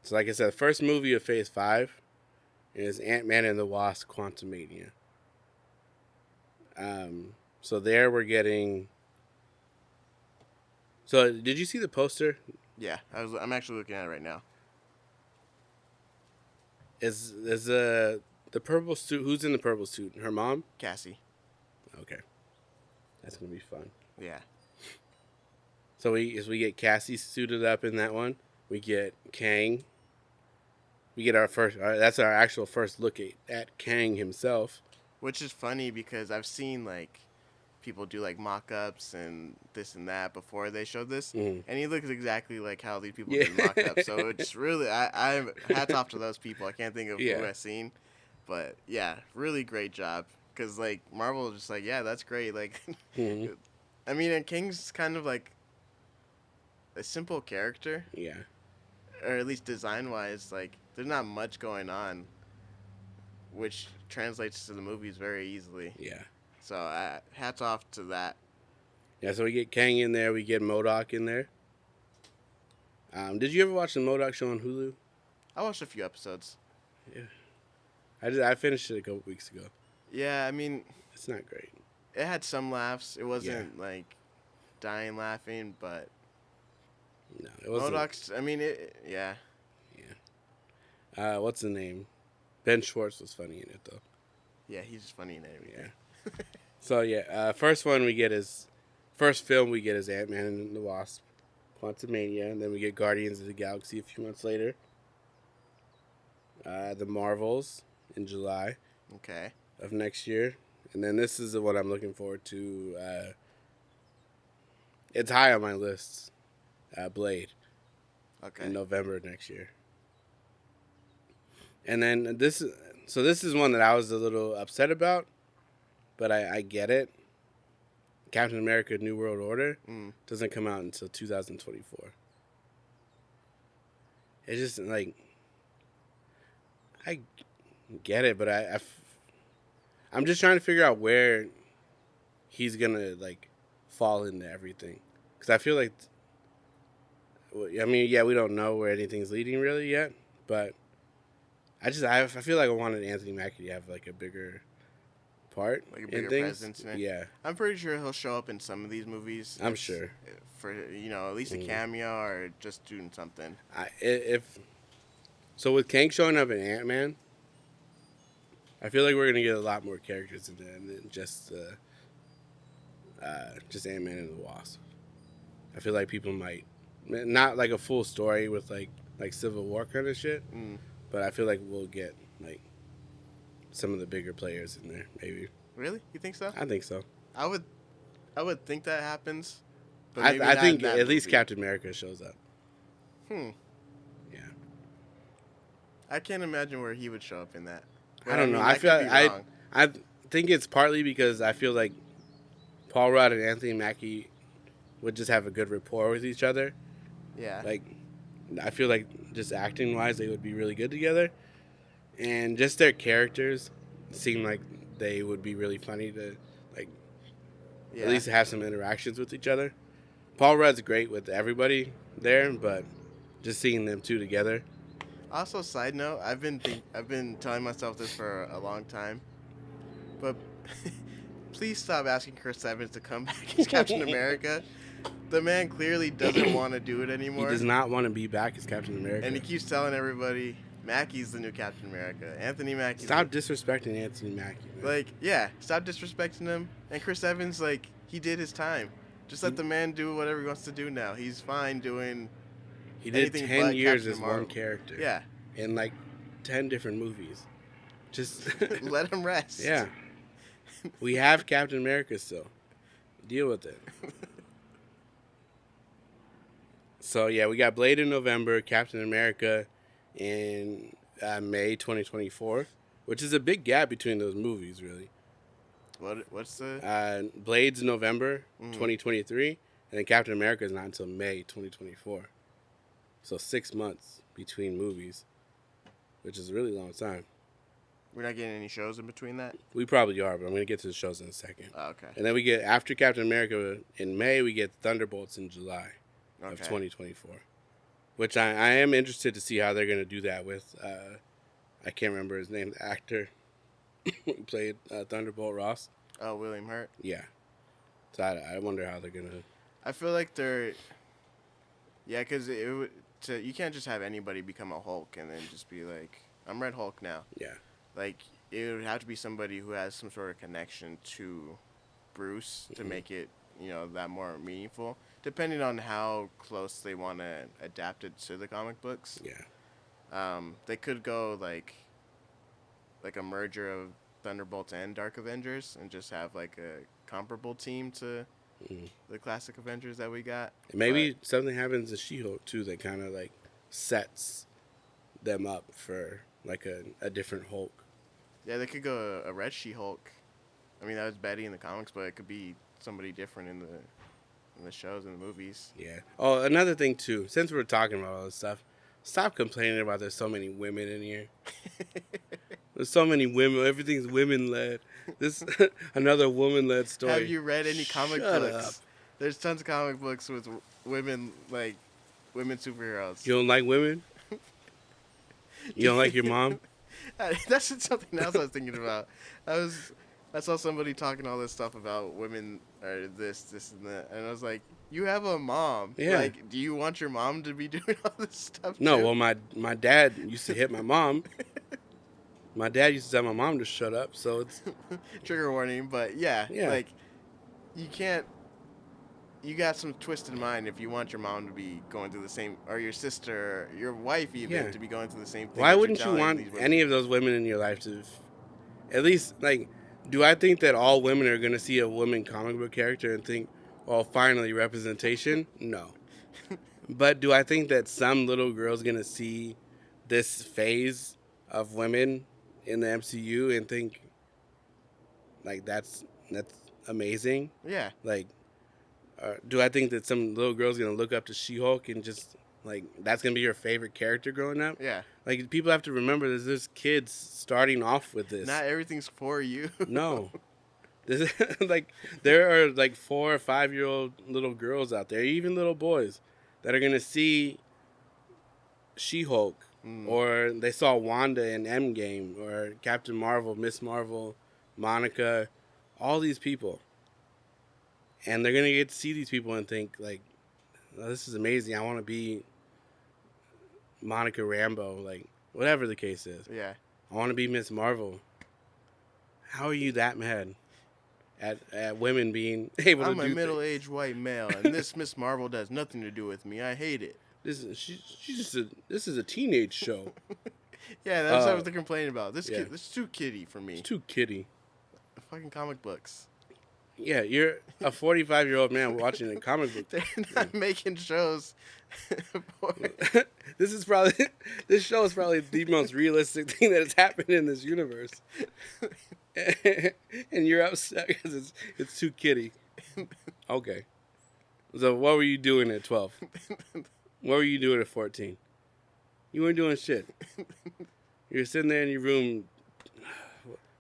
so like I said, the first movie of Phase 5 is Ant-Man and the Wasp: Quantumania. So there we're getting. So did you see the poster? Yeah, I'm actually looking at it right now. Is the purple suit? Who's in the purple suit? Her mom? Cassie. Okay, that's gonna be fun. Yeah. So we get Cassie suited up in that one. We get Kang. We get our first. That's our actual first look at Kang himself. Which is funny because I've seen like people do like mock-ups and this and that before they showed this, and he looks exactly like how these people do mock-ups. So it's really I hats off to those people. I can't think of who I've seen, but yeah, really great job. Because like Marvel is just like, yeah, that's great. Like, I mean, and Kang's kind of like a simple character. Yeah. Or at least design-wise, like there's not much going on, which translates to the movies very easily. Yeah. So hats off to that. Yeah, so we get Kang in there. We get MODOK in there. Did you ever watch the MODOK show on Hulu? I watched a few episodes. Yeah. I finished it a couple weeks ago. Yeah, I mean... It's not great. It had some laughs. It wasn't, like, dying laughing, but... No, it wasn't. MODOK's... I mean, yeah. Yeah. What's the name? Ben Schwartz was funny in it, though. Yeah, he's just funny in everything. Yeah. So first film we get is Ant-Man and the Wasp, Quantumania, and then we get Guardians of the Galaxy a few months later. The Marvels in July. Okay. Of next year, and then this is the one I'm looking forward to. It's high on my list. Blade. Okay. In November next year. And then this is one that I was a little upset about. But I get it. Captain America: New World Order doesn't come out until 2024. It's just like I get it, but I'm just trying to figure out where he's gonna like fall into everything, because I feel like I mean, we don't know where anything's leading really yet, but I feel like I wanted Anthony Mackie to have like a bigger part, like a bigger presence in it. Yeah, I'm pretty sure he'll show up in some of these movies. I'm sure for at least a cameo or just doing something. So with Kang showing up in Ant-Man, I feel like we're gonna get a lot more characters in there than just Ant-Man and the Wasp. I feel like people might not like a full story with like Civil War kind of shit, but I feel like we'll get like some of the bigger players in there, maybe. Really? You think so? I think so. I would think that happens. But I think at movie. least Captain America shows up. Yeah. I can't imagine where he would show up in that. I don't know. I think it's partly because I feel like Paul Rudd and Anthony Mackie would just have a good rapport with each other. Yeah. Like, I feel like just acting wise, they would be really good together, and just their characters seem like they would be really funny to at least have some interactions with each other. Paul Rudd's great with everybody there, but just seeing them two together. Also, side note, I've been telling myself this for a long time, but please stop asking Chris Evans to come back as Captain America. The man clearly doesn't want to do it anymore. He does not want to be back as Captain America. And he keeps telling everybody, Mackie's the new Captain America. Anthony Mackie. Stop disrespecting Anthony Mackie, man. Like, yeah, stop disrespecting him. And Chris Evans, like, he did his time. Just let the man do whatever he wants to do now. He's fine doing He did 10 years as one character. Yeah. In, 10 different movies. Just let him rest. Yeah. We have Captain America still. Deal with it. So, yeah, we got Blade in November, Captain America in May 2024, which is a big gap between those movies, really. What's the? Blade's November Mhm. 2023, and then Captain America is not until May 2024. So 6 months between movies, which is a really long time. We're not getting any shows in between that. We probably are, but I'm going to get to the shows in a second. Oh, okay. And then we get, after Captain America in May, we get Thunderbolts in July of Okay. 2024. Which I am interested to see how they're going to do that with, I can't remember his name, the actor who played Thunderbolt Ross. Oh, William Hurt. Yeah. So I wonder how they're going to... I feel like they're. Yeah, because you can't just have anybody become a Hulk and then just be like, I'm Red Hulk now. Yeah. Like, it would have to be somebody who has some sort of connection to Bruce to make it, that more meaningful. Depending on how close they want to adapt it to the comic books. Yeah. They could go like a merger of Thunderbolts and Dark Avengers and just have like a comparable team to the classic Avengers that we got. And maybe something happens to She-Hulk, too, that kind of, like, sets them up for, like, a different Hulk. Yeah, they could go a Red She-Hulk. I mean, that was Betty in the comics, but it could be somebody different in the shows and the movies. Yeah. Oh, another thing, too. Since we're talking about all this stuff, stop complaining about there's so many women in here. There's so many women. Everything's women-led. This another woman-led story. Have you read any comic Shut books? up. There's tons of comic books with women, like, women superheroes. You don't like women? You don't like your mom? That's something else I was thinking about. I saw somebody talking all this stuff about women or this and that, and I was like, you have a mom. Yeah. Like, do you want your mom to be doing all this stuff No, too? well, my dad used to hit my mom. My dad used to tell my mom to shut up, so it's... Trigger warning, but yeah, Yeah. like, you can't... You got some twisted mind if you want your mom to be going through the same, or your sister, or your wife even, Yeah. to be going through the same thing. Why that you're wouldn't you telling want these women. any of those women in your life to... At least, like, do I think that all women are going to see a woman comic book character and think, well, finally, representation? No. But do I think that some little girl's going to see this phase of women in the MCU and think, like, that's amazing? Yeah. Like, do I think that some little girl's going to look up to She-Hulk and just, like, that's going to be her favorite character growing up? Yeah. Like, people have to remember that there's kids starting off with this. Not everything's for you. No. This, like, there are, like, 4 or 5-year-old little girls out there, even little boys, that are going to see She-Hulk, or they saw Wanda in Endgame, or Captain Marvel, Miss Marvel, Monica, all these people. And they're going to get to see these people and think, like, oh, this is amazing. I want to be Monica Rambeau, like, whatever the case is. Yeah. I want to be Miss Marvel. How are you that mad at women being able to do I'm a things? middle-aged white male, and this Miss Marvel does nothing to do with me. I hate it. This is a teenage show. Yeah, that's what they're complaining about. This yeah. kid, this is too kiddie for me. It's too kiddie. Fucking comic books. Yeah, you're a 45-year-old man watching a comic book. They're not making shows. This show is probably the most realistic thing that has happened in this universe. And you're upset because it's too kiddie. Okay. So what were you doing at 12? What were you doing at 14? You weren't doing shit. You were sitting there in your room.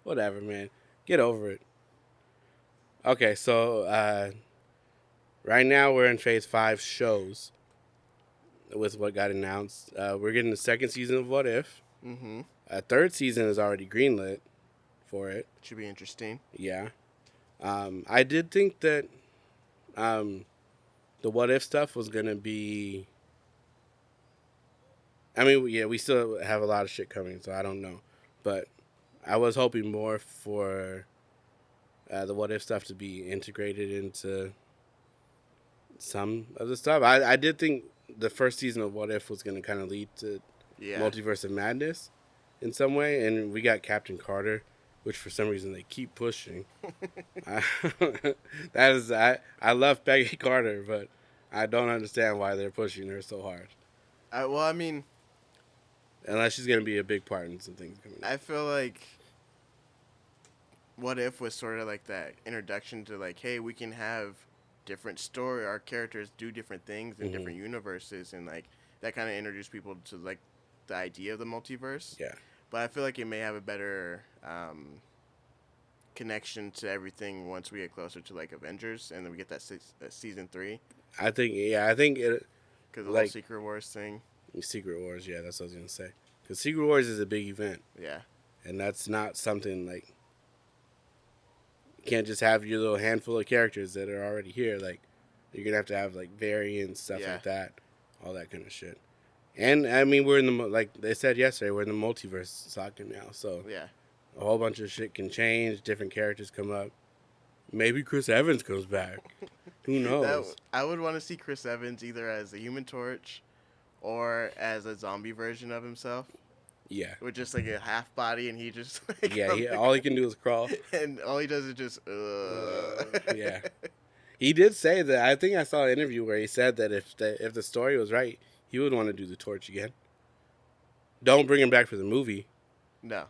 Whatever, man. Get over it. Okay, so right now we're in Phase 5 shows with what got announced. We're getting the second season of What If. Mm-hmm. A third season is already greenlit for it. Should be interesting. Yeah. I did think that the What If stuff was going to be... I mean, yeah, we still have a lot of shit coming, so I don't know. But I was hoping more for the What If stuff to be integrated into some of the stuff. I did think the first season of What If was going to kind of lead to Multiverse of Madness in some way, and we got Captain Carter, which for some reason they keep pushing. I love Peggy Carter, but I don't understand why they're pushing her so hard. Well, I mean, Unless she's gonna be a big part in some things coming up. I feel like What If was sort of like that introduction to like, hey, we can have different story. Our characters do different things in different universes, and like that kind of introduced people to like the idea of the multiverse. Yeah. But I feel like it may have a better connection to everything once we get closer to like Avengers, and then we get that season 3. I think it Because the like whole Secret Wars thing. Secret Wars. Yeah, that's what I was gonna say. Because Secret Wars is a big event, Yeah. and that's not something like you can't just have your little handful of characters that are already here. Like you're gonna have to have like variants, stuff Yeah. like that, all that kind of shit. And I mean, we're in the like they said yesterday, we're in the multiverse saga now, so Yeah. a whole bunch of shit can change. Different characters come up. Maybe Chris Evans comes back. Who knows? I would want to see Chris Evans either as the Human Torch or as a zombie version of himself. Yeah. With just like a half body, and he just like Yeah, all he can do is crawl. and all he does is just Yeah. He did say that. I think I saw an interview where he said that if the story was right, he would want to do the Torch again. Don't bring him back for the movie, No.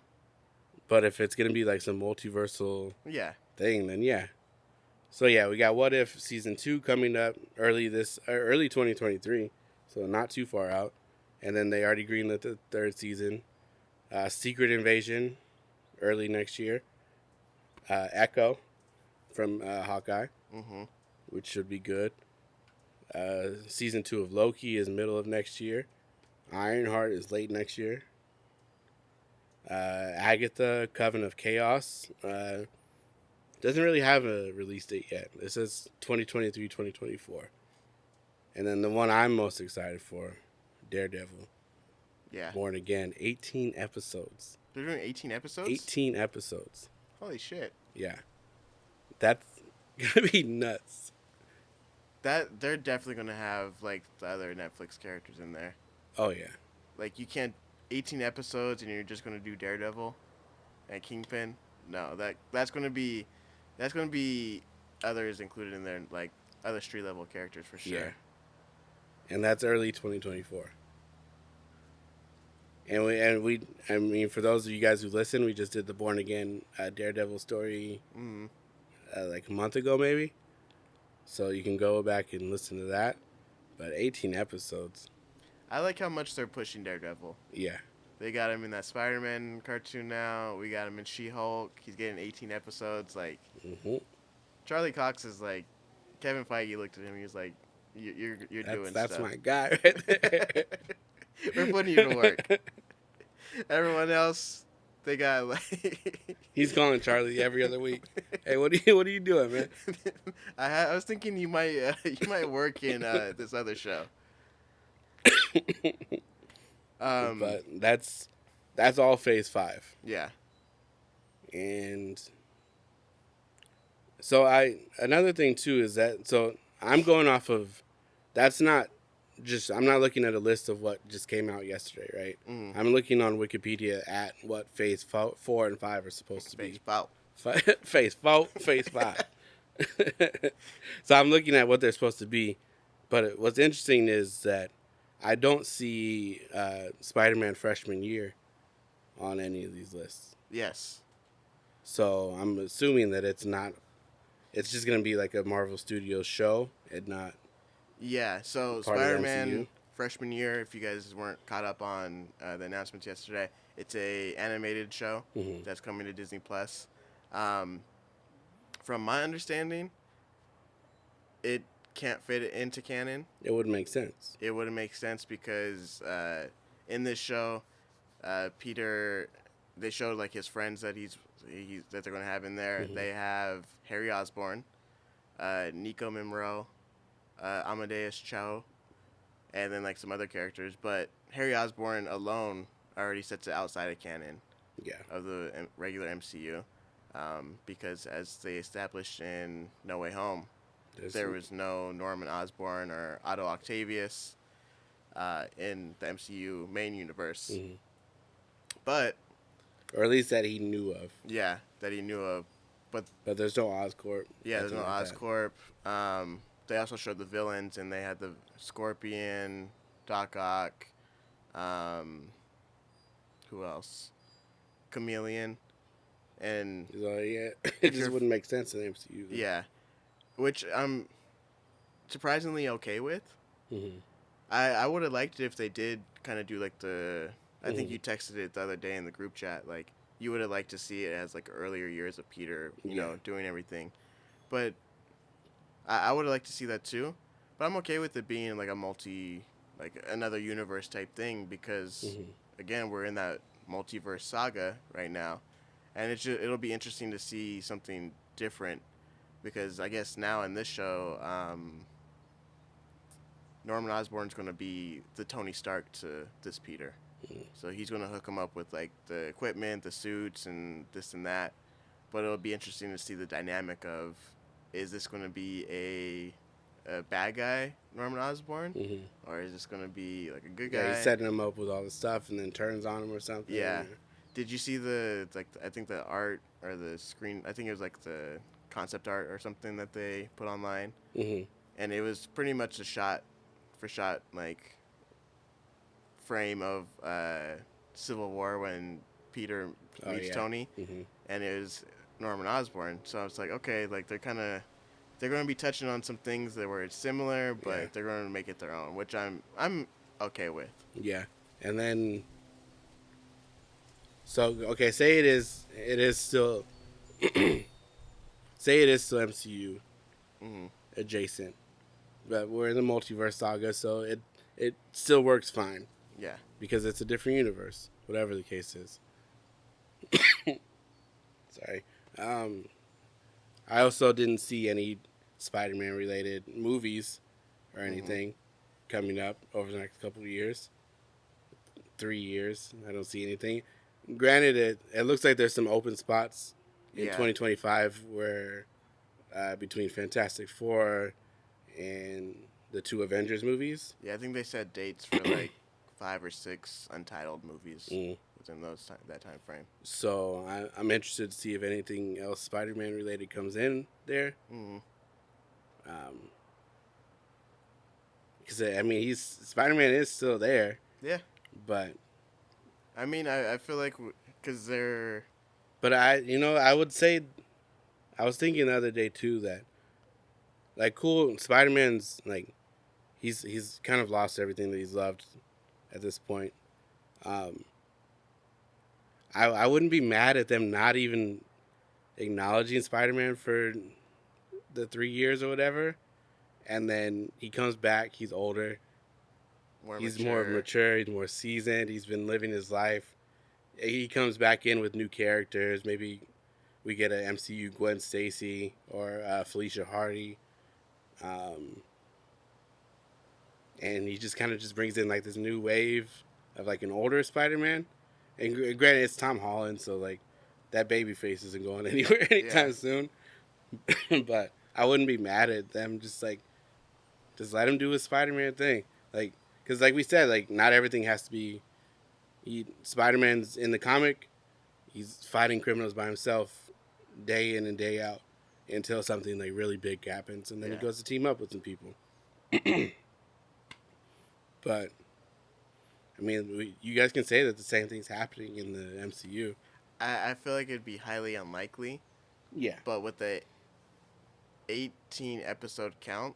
but if it's gonna be like some multiversal Yeah. thing, then yeah. So yeah, we got What If season 2 coming up early 2023, so not too far out. And then they already greenlit the 3rd season. Secret Invasion early next year. Echo from Hawkeye, which should be good. Season 2 of Loki is middle of next year. Ironheart is late next year. Agatha, Coven of Chaos. Doesn't really have a release date yet. It says 2023, 2024. And then the one I'm most excited for, Daredevil. Yeah. Born Again. 18 episodes. They're doing 18 episodes? 18 episodes. Holy shit. Yeah. That's gonna be nuts. That they're definitely gonna have like the other Netflix characters in there. Oh yeah. Like you can't 18 episodes and you're just gonna do Daredevil and Kingpin. No, that's gonna be others included in there, like other street level characters for sure. Yeah. And that's early 2024. And we I mean, for those of you guys who listen, we just did the Born Again Daredevil story like a month ago maybe. So you can go back and listen to that. But 18 episodes. I like how much they're pushing Daredevil. Yeah. They got him in that Spider-Man cartoon now. We got him in She-Hulk. He's getting 18 episodes. Like, Charlie Cox is like, Kevin Feige looked at him. He was like, "You're doing that's stuff. my guy right there. We're putting you to work." Everyone else, they got like. He's calling Charlie every other week. Hey, what are you doing, man? I was thinking you might work in this other show. But that's all phase 5. Yeah. And so another thing too is that I'm going off of I'm not looking at a list of what just came out yesterday, right? I'm looking on Wikipedia at what phase 4 and 5 are supposed to be. Phase 4, phase 5. So I'm looking at what they're supposed to be. But what's interesting is that I don't see Spider-Man freshman year on any of these lists. Yes. So I'm assuming that it's just going to be like a Marvel Studios show and not. Yeah, so part of the Spider-Man MCU. freshman year, if you guys weren't caught up on the announcements yesterday, it's a animated show that's coming to Disney Plus. From my understanding, it can't fit it into canon. It would make sense. It wouldn't make sense because in this show, Peter, they showed like his friends that that they're gonna have in there. They have Harry Osborn, Nico Mimro, Amadeus Cho, and then like some other characters. But Harry Osborn alone already sets it outside of canon. Yeah. Of the regular MCU, because as they established in No Way Home, there was no Norman Osborn or Otto Octavius in the MCU main universe. But, or at least that he knew of. Yeah, that he knew of. But there's no Oscorp. Yeah, there's no Oscorp. They also showed the villains, and they had the Scorpion, Doc Ock, Who else? Chameleon, and So yeah, it if just you're wouldn't make sense in the MCU. Then. yeah, which I'm surprisingly okay with. Mm-hmm. I would have liked it if they did kind of do like the. I think Mhm. you texted it the other day in the group chat. Like you would have liked to see it as like earlier years of Peter, Yeah. doing everything. But I would have liked to see that too. But I'm okay with it being like a like another universe type thing because, Mm-hmm. again, we're in that multiverse saga right now, and it'll be interesting to see something different because I guess now in this show, Norman Osborn's going to be the Tony Stark to this Peter. So he's going to hook him up with like the equipment, the suits, and this and that. But it'll be interesting to see the dynamic of, is this going to be a bad guy, Norman Osborn, Mm-hmm. or is this going to be like a good Yeah, he's guy? setting him up with all the stuff and then turns on him or something. Yeah. Did you see I think the art or the screen? I think it was like the concept art or something that they put online, Mm-hmm. and it was pretty much a shot for shot like frame of Civil War when Peter Oh meets yeah. Tony, Mm-hmm. and it was Norman Osborn. So I was like, okay, like they're going to be touching on some things that were similar, but Yeah. they're going to make it their own, which I'm okay with. Yeah, and then so okay, say it is still say it is still MCU Mm-hmm. adjacent, but we're in the multiverse saga, so it still works fine Yeah. because it's a different universe, whatever the case is. Sorry. I also didn't see any Spider-Man related movies or anything coming up over the next couple of years. 3 years, I don't see anything. Granted, it looks like there's some open spots in Yeah. 2025 where between Fantastic Four and the 2 Avengers movies. Yeah, I think they said dates for like 5 or 6 Untitled movies within that time frame. So I'm interested to see if anything else Spider-Man related comes in there. Mm-hmm. Because I mean, Spider-Man is still there, Yeah. but I mean, I feel like because they're I would say I was thinking the other day too that like cool Spider-Man's like he's kind of lost everything that he's loved at this point. I wouldn't be mad at them not even acknowledging Spider-Man for the 3 years or whatever, and then he comes back. He's older. He's more mature. He's more seasoned. He's been living his life. He comes back in with new characters. Maybe we get an MCU Gwen Stacy or Felicia Hardy, and he just kind of just brings in like this new wave of like an older Spider-Man. And granted, it's Tom Holland, so like that baby face isn't going anywhere anytime soon. But I wouldn't be mad at them. Just let him do his Spider-Man thing. Like, because like we said, like not everything has to be. Spider-Man's in the comic. He's fighting criminals by himself, day in and day out, until something like really big happens, and then he goes to team up with some people. But I mean, you guys can say that the same thing's happening in the MCU. I feel like it'd be highly unlikely. Yeah. But with the 18 episode count,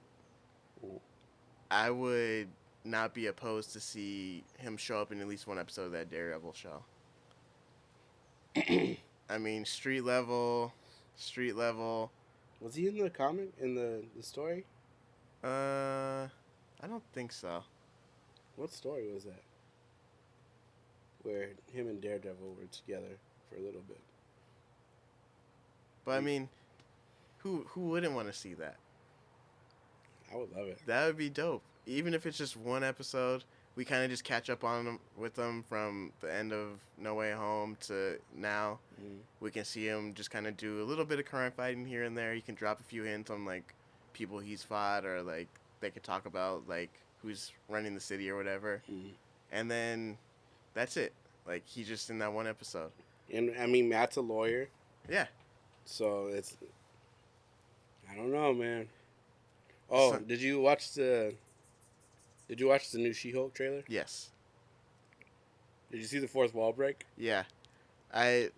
I would not be opposed to see him show up in at least one episode of that Daredevil show. I mean, street level. Was he in the comic, in the story? I don't think so. What story was that? Where him and Daredevil were together for a little bit. But I mean, who wouldn't want to see that? I would love it. That would be dope. Even if it's just one episode, we kind of just catch up on them with them from the end of No Way Home to now. We can see him just kind of do a little bit of crime fighting here and there. He can drop a few hints on like people he's fought, or like they could talk about like who's running the city or whatever. And then that's it. Like he's just in that one episode. And I mean, Matt's a lawyer. Yeah. So it's, I don't know, man. Oh, did you watch the new She-Hulk trailer? Yes. Did you see the fourth wall break? Yeah. I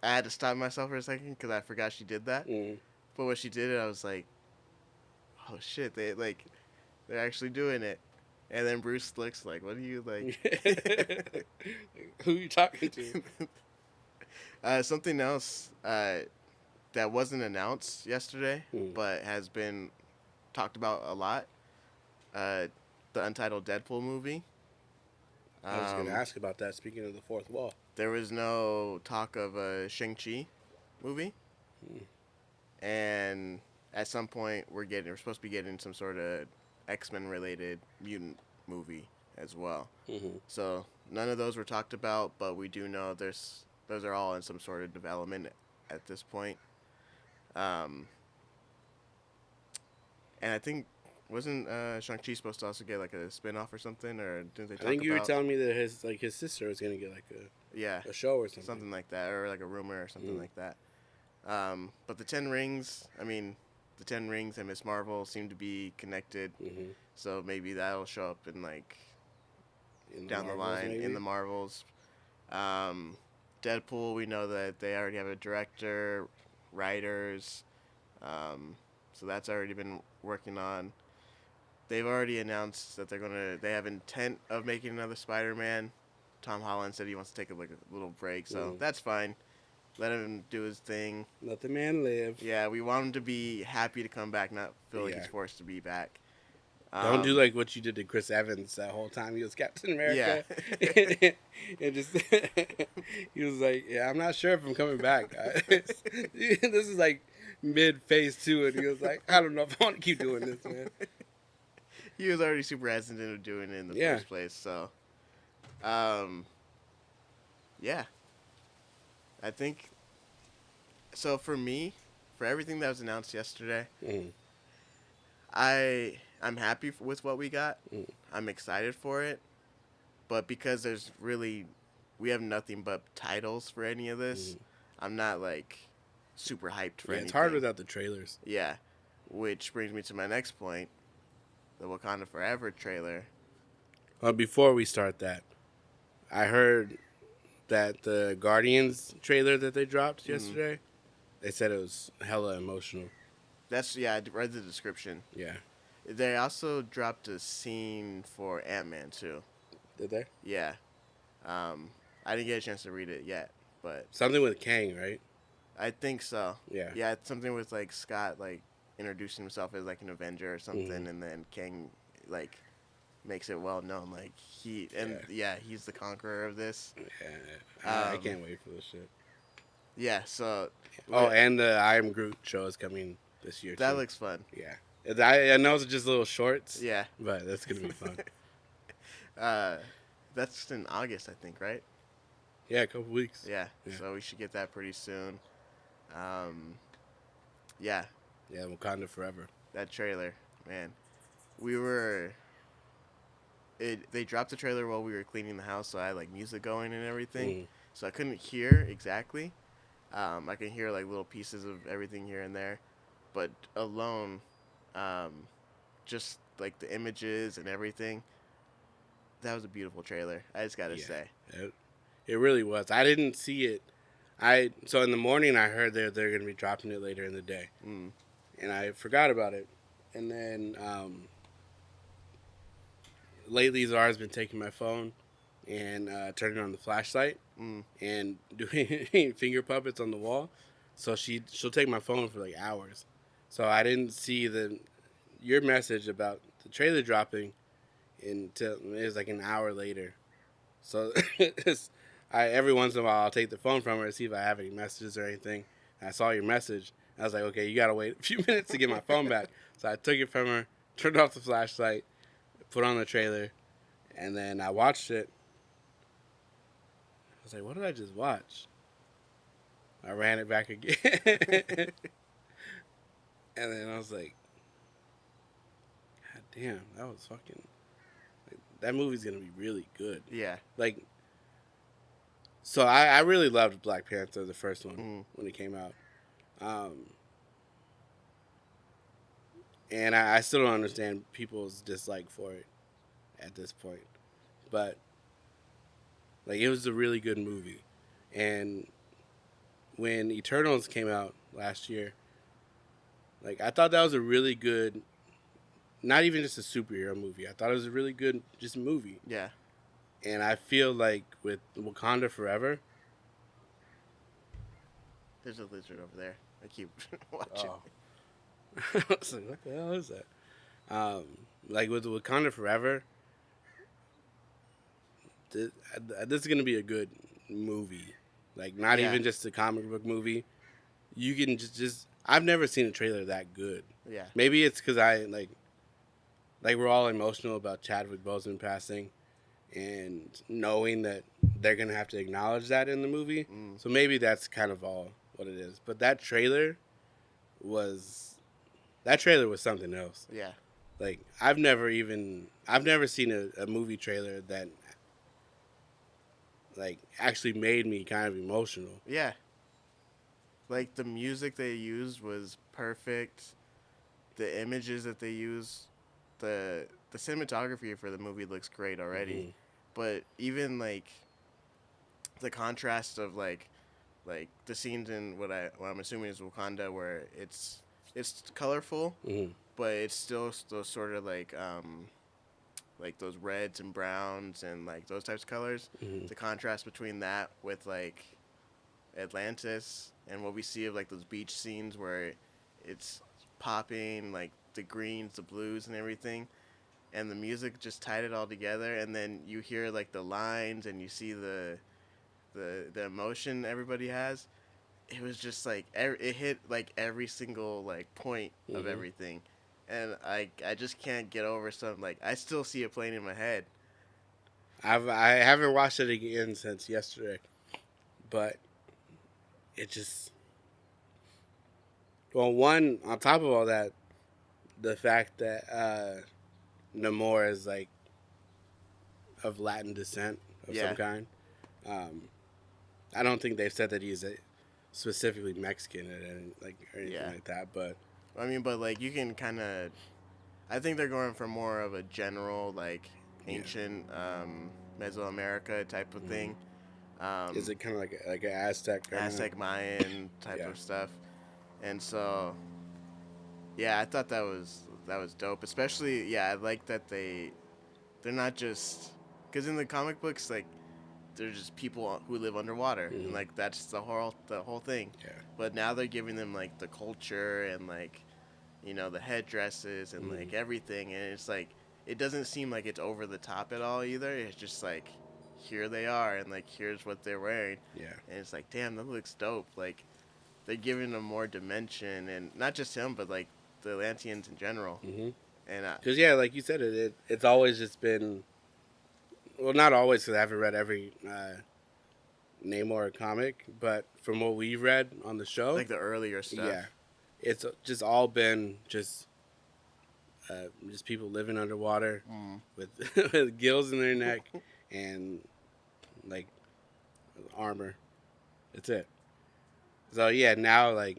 had to stop myself for a second because I forgot she did that. Mm. But when she did it, I was like, "Oh shit! They're actually doing it." And then Bruce looks like, "What are you like?" Who are you talking to? Something else that wasn't announced yesterday, Mm. but has been talked about a lot. The Untitled Deadpool movie. I was going to ask about that. Speaking of the fourth wall, There was no talk of a Shang-Chi movie, and at some point we're supposed to be getting some sort of X-Men related mutant movie as well. mm-hmm. So none of those were talked about, but we do know those are all in some sort of development at this point. And I think wasn't Shang-Chi supposed to also get like a spin-off or something, or didn't they talk I think you were about telling me that his sister was going to get like a show or something. something like that, or like a rumor or something like that. But the 10 Rings, the 10 Rings and Miss Marvel seem to be connected, so maybe that'll show up in down the line maybe? in the Marvels. Deadpool, we know that they already have a director, writers, so that's already been working on. They've already announced that they have intent of making another Spider-Man. Tom Holland said he wants to take a little break, so that's fine. Let him do his thing. Let the man live. Yeah, we want him to be happy to come back, not feel like he's forced to be back. Don't do like what you did to Chris Evans that whole time he was Captain America. Yeah. And just he was like, "Yeah, I'm not sure if I'm coming back." This is like mid phase 2, and he was like, "I don't know if I want to keep doing this, man." He was already super hesitant of doing it in the first place, so yeah. I think so. For me, for everything that was announced yesterday, I'm happy with what we got. I'm excited for it, but because we have nothing but titles for any of this, I'm not like super hyped for anything. It's hard without the trailers. Yeah, which brings me to my next point, the Wakanda Forever trailer. Before we start that, I heard that the Guardians trailer that they dropped yesterday, they said it was hella emotional. I read the description. Yeah. They also dropped a scene for Ant-Man too. Did they? Yeah. I didn't get a chance to read it yet, but Something with Kang, right? I think so. Yeah. Yeah, it's something with like Scott introducing himself as like an Avenger or something, and then Kang makes it well known he's the conqueror of this. Yeah. I can't wait for this shit. Yeah. So. And the I Am Groot show is coming this year. That too. looks fun. Yeah. I know it's just little shorts. Yeah. But that's gonna be fun. That's in August, I think, right? Yeah, a couple weeks. Yeah. So we should get that pretty soon. Yeah. Yeah, Wakanda Forever. That trailer, man. They dropped the trailer while we were cleaning the house, so I had music going and everything. So I couldn't hear exactly. I can hear little pieces of everything here and there, but alone, just the images and everything. That was a beautiful trailer. I just gotta say. It really was. I didn't see it. So in the morning I heard they're gonna be dropping it later in the day, and I forgot about it. And then lately Zara's been taking my phone and turning on the flashlight and doing finger puppets on the wall. So she'll take my phone for hours. So I didn't see your message about the trailer dropping until it was an hour later. So every once in a while I'll take the phone from her to see if I have any messages or anything. And I saw your message. I was like, okay, you gotta wait a few minutes to get my phone back. So I took it from her, turned off the flashlight, put on the trailer, and then I watched it. I was like, what did I just watch? I ran it back again. And then I was like, God damn, that was fucking... that movie's going to be really good. Yeah. So I really loved Black Panther, the first one, when it came out. And I still don't understand people's dislike for it at this point. But Like it was a really good movie, and when Eternals came out last year, like I thought that was a really good, not even just a superhero movie. I thought it was a really good just movie, Yeah. and I feel like with Wakanda Forever. There's a lizard over there. I keep watching. Oh. I was like, what the hell is that? Like with Wakanda Forever, this is gonna be a good movie. Like not Yeah. even just a comic book movie. You can just I've never seen a trailer that good. Yeah. Maybe it's because I like we're all emotional about Chadwick Boseman passing, and knowing that they're gonna have to acknowledge that in the movie. So maybe that's kind of all what it is. But was that trailer was something else. Yeah. Like I've never seen a movie trailer that like actually made me kind of emotional. Yeah. Like the music they used was perfect. The images that they used, the cinematography for the movie looks great already. Mm-hmm. But even like the contrast of like the scenes in what I'm assuming is Wakanda, where it's colorful, Mm-hmm. but it's still those sort of like those reds and browns and like those types of colors. Mm-hmm. The contrast between that with like Atlantis and what we see of like those beach scenes where it's popping, like the greens, the blues, and everything, and the music just tied it all together. And then you hear like the lines and you see the emotion everybody has. It was just like it hit like every single like point of everything, and I just can't get over something. Like I still see it playing in my head. I haven't watched it again since yesterday, but it just one on top of all that, the fact that Namor is like of Latin descent of Yeah. some kind. I don't think they've said that he's specifically Mexican or anything Yeah. like that, but I mean, but like you can kind of, I think they're going for more of a general like ancient Mesoamerica type of thing. is it kind of like an Aztec kind Aztec Mayan type of stuff, and so yeah, I thought that was dope. Especially I like that they're not just because in the comic books like they're just people who live underwater and like that's the whole thing. Yeah. But now they're giving them like the culture and like the headdresses and like everything, and it's like it doesn't seem like it's over the top at all either. It's just like here they are and like here's what they're wearing. Yeah. And it's like damn, that looks dope. Like they're giving them more dimension, and not just him but like the Atlanteans in general. And Because like you said, it's always just been, well, not always because I haven't read every Namor comic, but from what we've read on the show, like the earlier stuff. yeah, it's just all been just people living underwater with with gills in their neck and like armor. That's it. So yeah, now like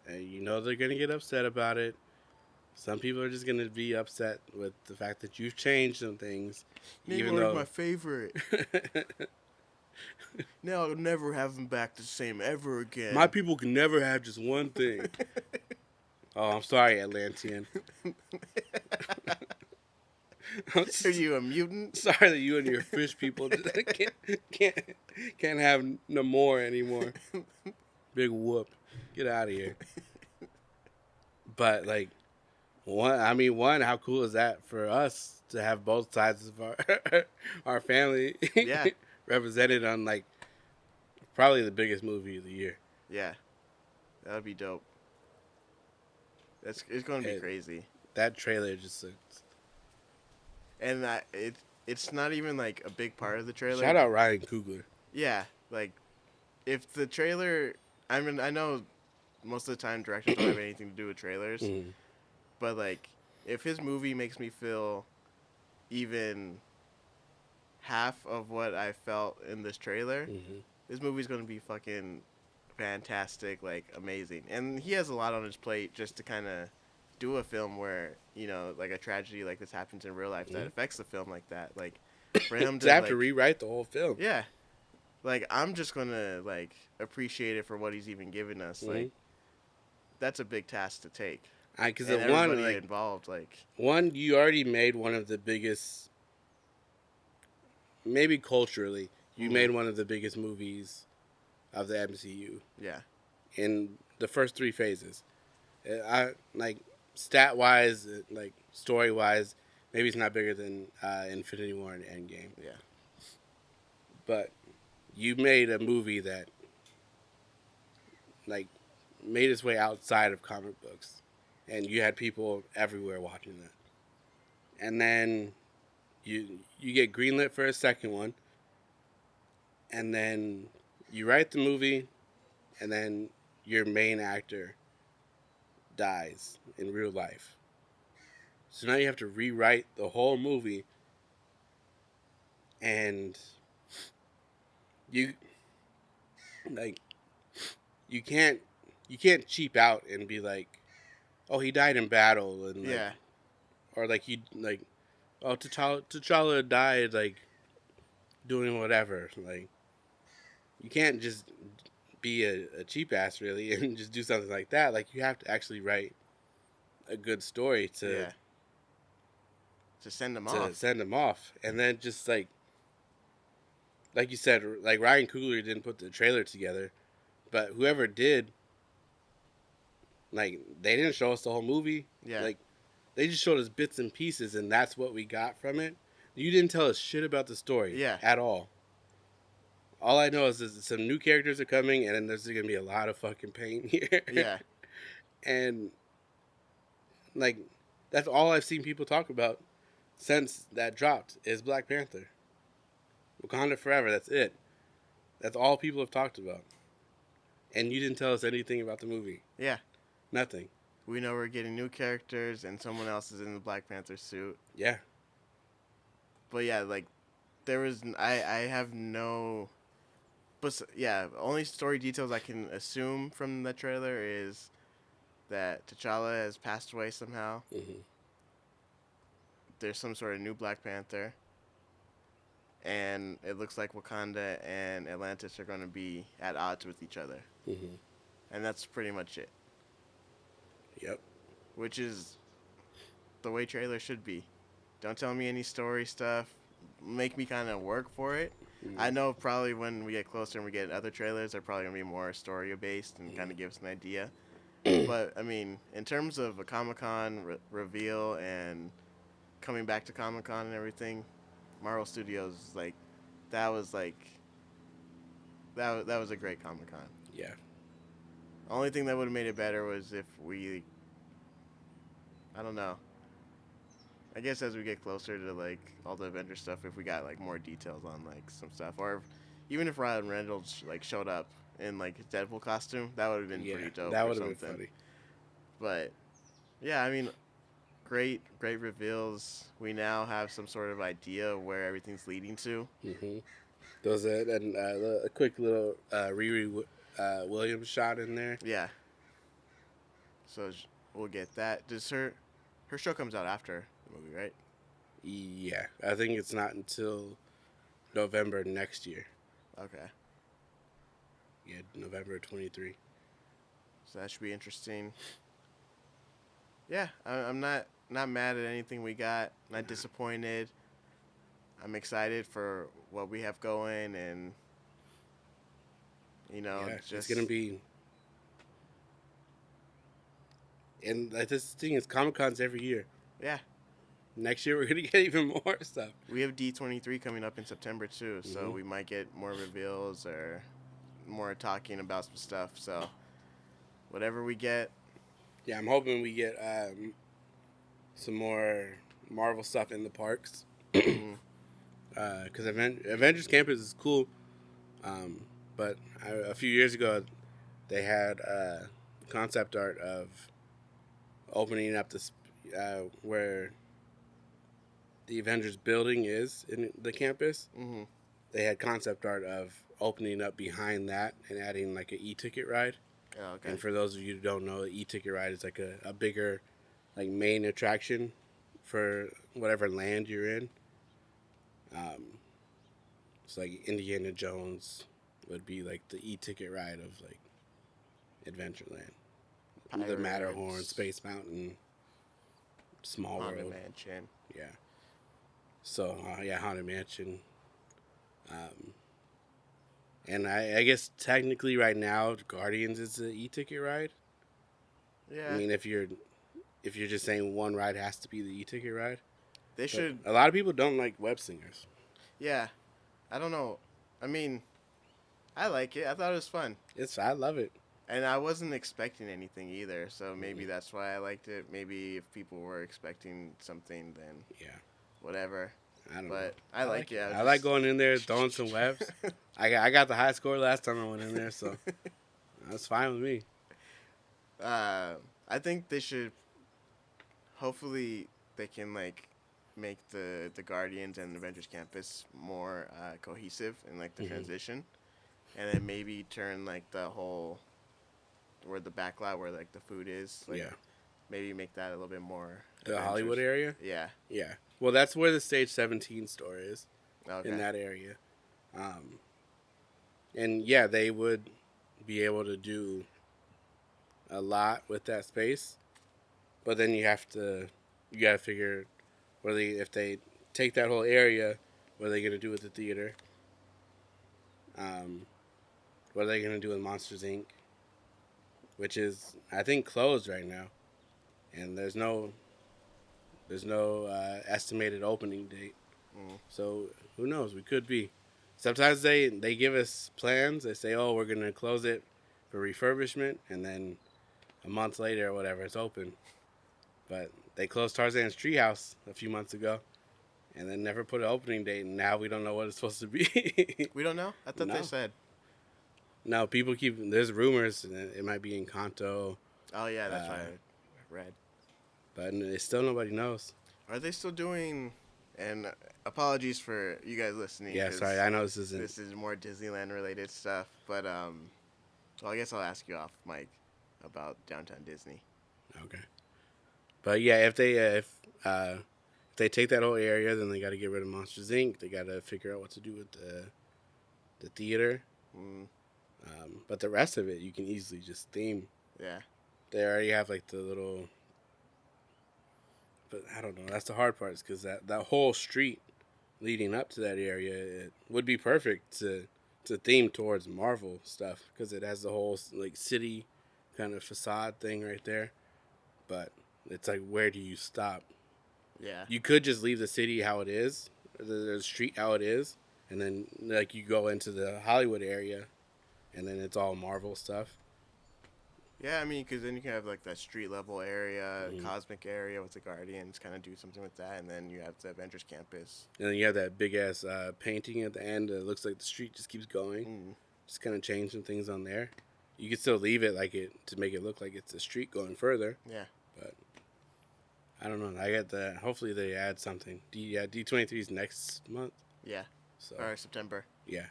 they're gonna get upset about it. Some people are just gonna be upset with the fact that you've changed some things, even though my favorite. Now I'll never have him back the same ever again. my people can never have just one thing. Oh, I'm sorry, Atlantean. I'm Are you a mutant? sorry that you and your fish people can't have no more anymore. Big whoop, get out of here. But like, how cool is that for us to have both sides of our family Yeah. represented on like probably the biggest movie of the year. Yeah, that would be dope. It's going to be crazy. That trailer just looks... And it's not even like a big part of the trailer. Shout out Ryan Coogler. Yeah, like if the trailer, I mean, I know most of the time directors don't have anything to do with trailers, but like if his movie makes me feel even half of what I felt in this trailer, this movie's going to be fucking fantastic, like amazing. And he has a lot on his plate just to kind of do a film where like a tragedy like this happens in real life that affects the film like that. Like for him to have to rewrite the whole film. Yeah, like I'm just gonna like appreciate it for what he's even given us. Mm-hmm. Like that's a big task to take, Because and the one, everybody like, involved. Like you already made one of the biggest, maybe culturally, you mm, made one of the biggest movies of the MCU yeah, in the first three phases. I like stat wise, like story wise, maybe it's not bigger than Infinity War and Endgame, yeah, but you made a movie that like made its way outside of comic books, and you had people everywhere watching that. And then you get greenlit for a second one, and then you write the movie, and then your main actor dies in real life. So now you have to rewrite the whole movie, and you like you can't cheap out and be like, oh, he died in battle, and like, yeah, or like oh, T'Challa died like doing whatever. Like, you can't just be a cheap ass really and just do something like that. Like, you have to actually write a good story yeah. To send them to off. send them off, and then just like you said, like Ryan Coogler didn't put the trailer together, but whoever did, like, they didn't show us the whole movie. Yeah, Like, they just showed us bits and pieces, and that's what we got from it. You didn't tell us shit about the story yeah, at all. All I know is that some new characters are coming, and then there's gonna be a lot of fucking pain here. yeah, And like, that's all I've seen people talk about since that dropped is Black Panther. Wakanda Forever. That's it. That's all people have talked about. And you didn't tell us anything about the movie. yeah. Nothing. We know we're getting new characters, and someone else is in the Black Panther suit. Yeah. But yeah, like there was I have no. But yeah, only story details I can assume from the trailer is that T'Challa has passed away somehow. Mm-hmm. There's some sort of new Black Panther, and it looks like Wakanda and Atlantis are going to be at odds with each other, Mm-hmm. and that's pretty much it. Yep. Which is the way trailers should be. Don't tell me any story stuff. Make me kind of work for it. Mm-hmm. I know probably when we get closer and we get other trailers, they're probably going to be more story based and kind of give us an idea. But, I mean, in terms of a Comic Con reveal and coming back to Comic Con and everything, Marvel Studios, like, that was a great Comic Con. Yeah. Only thing that would have made it better was if we, I don't know. I guess as we get closer to like all the Avengers stuff, if we got like more details on like some stuff, or even if Ryan Reynolds like showed up in like his Deadpool costume, that would have been pretty dope. That would have been funny. But yeah, I mean, great reveals. We now have some sort of idea of where everything's leading to. Mm-hmm. There's a quick little Riri Williams shot in there. Yeah. So we'll get that. Does her show comes out after the movie, right? Yeah, I think it's not until November next year. Okay. Yeah, November 23. So that should be interesting. Yeah, I'm not mad at anything we got. Not disappointed. I'm excited for what we have going, and It's gonna be. And like, this thing is Comic Cons every year. Yeah. Next year we're gonna get even more stuff. We have D23 coming up in September too, so we might get more reveals or more talking about some stuff. So whatever we get. Yeah, I'm hoping we get some more Marvel stuff in the parks. Because Avengers Campus is cool, but a few years ago they had concept art of opening up this where the Avengers building is in the campus. Mm-hmm. They had concept art of opening up behind that and adding like an e-ticket ride. Oh, okay. And for those of you who don't know, the e-ticket ride is like a bigger like main attraction for whatever land you're in. It's like Indiana Jones would be like the e-ticket ride of like Adventureland, the Pirates, Matterhorn, Space Mountain, Small Haunted World, Mansion. yeah. So yeah, Haunted Mansion. And I guess technically right now Guardians is the e-ticket ride. Yeah, I mean, if you're just saying one ride has to be the e-ticket ride, they but should. a lot of people don't like web slingers. Yeah, I don't know. I mean, I like it. I thought it was fun. I love it. And I wasn't expecting anything either, so maybe Mhm. that's why I liked it. Maybe if people were expecting something, then Yeah, whatever. I don't know. But I like it. I like going in there throwing some webs. I got the high score last time I went in there, so that's fine with me. I think they should. Hopefully, they can like make the Guardians and Avengers campus more cohesive in like the Mhm. transition, and then maybe turn like the whole where the back lot where like the food is. Like, Yeah, maybe make that a little bit more. the Avengers. Hollywood area. Yeah. Yeah, well, that's where the Stage 17 store is, Okay. in that area. And yeah, they would be able to do a lot with that space, but then you gotta figure if they take that whole area, what are they gonna do with the theater? What are they gonna do with Monsters Inc., which is I think closed right now, and there's no estimated opening date. Mm. So who knows? We could be. Sometimes they give us plans. They say, "Oh, we're gonna close it for refurbishment," and then a month later or whatever, it's open. But they closed Tarzan's Treehouse a few months ago, and then never put an opening date. And now we don't know what it's supposed to be. We don't know. I thought No. they said. No, people keep. There's rumors that it might be in Kanto, Oh yeah, that's Uh, right. I read. but it's still nobody knows. Are they still doing? And apologies for you guys listening. Yeah, 'cause sorry. I know this isn't. This is more Disneyland related stuff, but well, I guess I'll ask you off, Mike, about Downtown Disney. Okay. But yeah, if they take that whole area, then they got to get rid of Monsters Inc. They got to figure out what to do with the theater. Mm, But the rest of it, you can easily just theme. yeah. They already have like the little. But I don't know. That's the hard part, is because that whole street leading up to that area, it would be perfect to theme towards Marvel stuff, because it has the whole like city kind of facade thing right there. But it's like, where do you stop? Yeah. You could just leave the city how it is, the street how it is, and then like you go into the Hollywood area, and then it's all Marvel stuff. Yeah, I mean, because then you can have like that street level area, Mhm. cosmic area with the Guardians, kind of do something with that, and then you have the Avengers campus. And then you have that big ass painting at the end. It looks like the street just keeps going. Mm. Just kind of change some things on there. You could still leave it like it to make it look like it's a street going further. Yeah. But I don't know. I got that. Hopefully they add something. D23 is next month. Yeah. So Or September. yeah.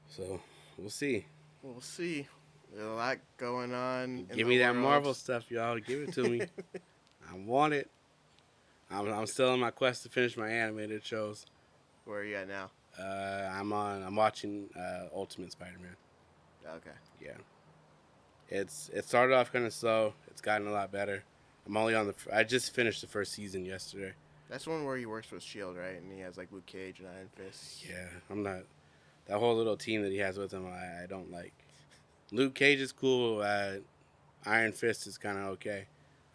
So we'll see. We'll see. There's a lot going on. Give me that Marvel stuff, y'all. Give it to me. I want it. I'm still on my quest to finish my animated shows. Where are you at now? I'm watching Ultimate Spider-Man. Okay. Yeah. It started off kind of slow. It's gotten a lot better. I'm only on I just finished the first season yesterday. That's one where he works with Shield, right? And he has like Luke Cage and Iron Fist. Yeah, I'm not. That whole little team that he has with him, I don't like. Luke Cage is cool. Iron Fist is kind of okay.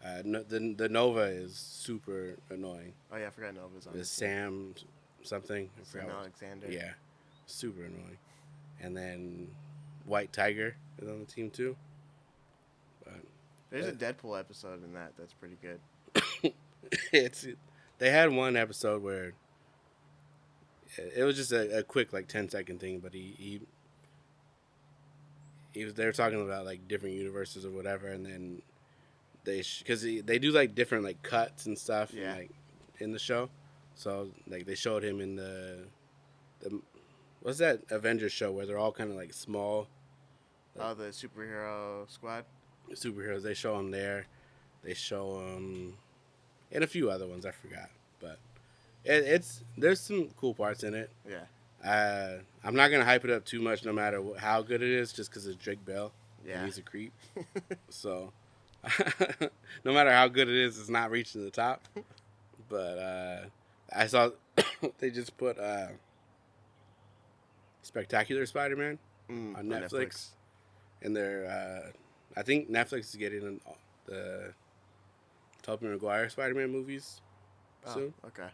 The Nova is super annoying. Oh yeah, I forgot Nova's on. The this team. Sam something. I Sam forgot what- Alexander. Yeah, super annoying. And then White Tiger is on the team too. But There's a Deadpool episode in that. That's pretty good. they had one episode where it was just a quick like 10-second thing, but he was they were talking about like different universes or whatever, and then because they do like different like cuts and stuff, Yeah. like in the show. So like they showed him in the what's that Avengers show where they're all kind of like small Oh, the superhero squad. superheroes. They show him there. They show him and a few other ones I forgot, but there's some cool parts in it. Yeah. I'm not gonna hype it up too much, no matter how good it is, just because it's Drake Bell. Yeah. And he's a creep. So, no matter how good it is, it's not reaching the top. But I saw they just put Spectacular Spider-Man on Netflix, and they're I think Netflix is getting the Tobey Maguire Spider-Man movies soon. Okay.